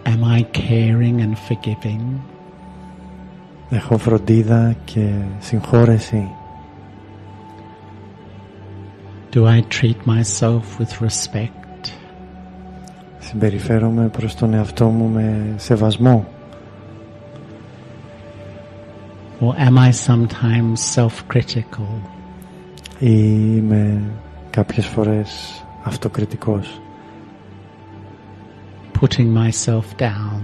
Am I caring and forgiving? Έχω φροντίδα και συγχώρεση. Do I treat myself with respect? Συμπεριφέρομαι προς τον εαυτό μου με σεβασμό. Or am I sometimes self-critical? Ή είμαι κάποιες φορές αυτοκριτικός. Putting myself down.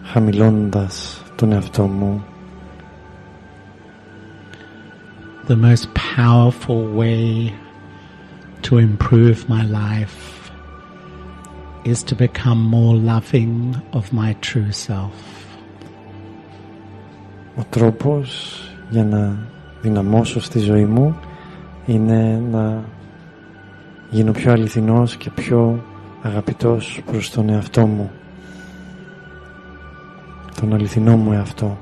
Χαμηλώνοντας τον εαυτό μου. The most powerful way to improve my life is to become more loving of my true self. Ο τρόπος για να δυναμώσω στη ζωή μου είναι να γίνω πιο αληθινός και πιο αγαπητός προς τον εαυτό μου, τον αληθινό μου εαυτό.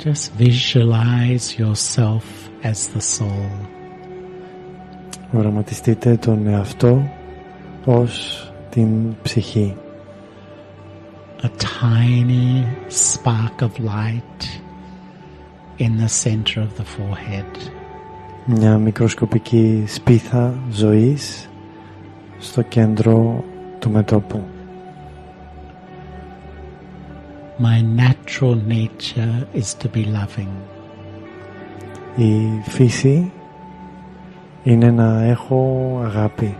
Just visualize yourself as the soul. Οραματιστείτε τον εαυτό ως την ψυχή. A tiny spark of light in the center of the forehead. Μια μικροσκοπική σπίθα ζωής στο κέντρο του μετώπου. My natural nature is to be loving. Η φύση είναι να έχω αγάπη.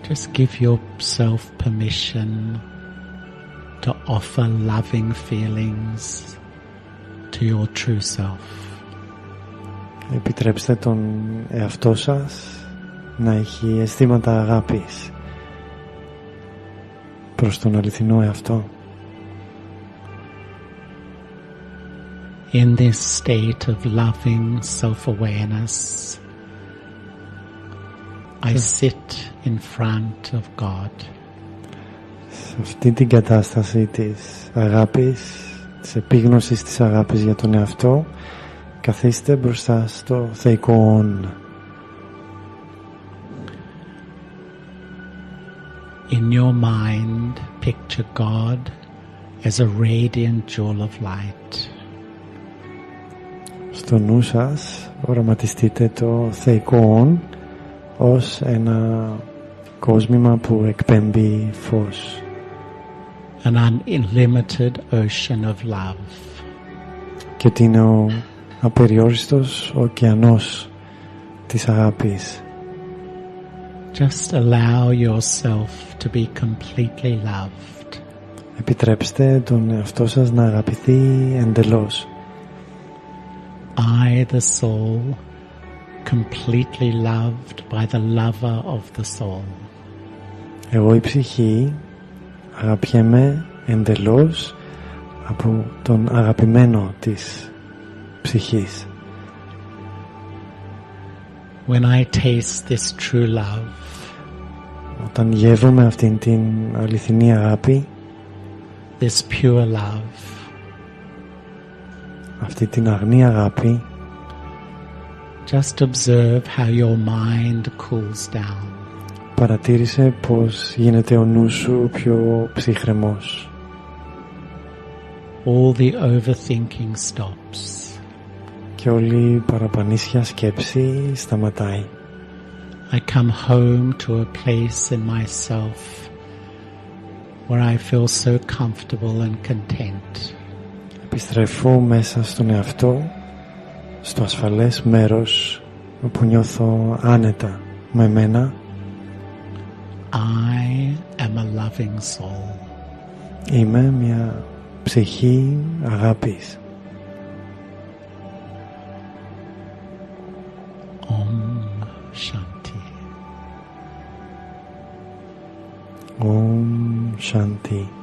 Just give yourself permission to offer loving feelings to your true self. Επιτρέψτε τον εαυτό σας να έχει αισθήματα αγάπης προς τον αληθινό εαυτό. In this state of loving self-awareness, I sit in front of God. Σε αυτή την κατάσταση της αγάπης, της επίγνωσης της αγάπης για τον εαυτό, καθίστε μπροστά στο θεϊκό όν. In your mind, picture God as a radiant jewel of light. στο νου σας οραματιστείτε το θεϊκό «ον» ως ένα κόσμημα που εκπέμπει φως. An unlimited ocean of love. Και ότι είναι ο απεριόριστος ωκεανός της αγάπης. Just allow yourself to be completely loved. Επιτρέψτε τον εαυτό σας να αγαπηθεί εντελώς. I, the soul, completely loved by the lover of the soul. Εγώ η ψυχή αγαπιέμαι εντελώς από τον αγαπημένο της ψυχής. When I taste this true love, Όταν γεύομαι αυτήν την αληθινή αγάπη, this pure love, αυτή την αγνή αγάπη, just observe how your mind cools down. παρατήρησε πως γίνεται ο νους σου πιο ψυχρεμός. All the overthinking stops. Και όλη η παραπανήσια σκέψη σταματάει. I come home to a place in myself where I feel so comfortable and content. Επιστρέφω μέσα στον εαυτό, στο ασφαλές μέρος όπου νιώθω άνετα με μένα. I am a loving soul. Είμαι μια ψυχή αγάπης. Om Shanti. Om Shanti.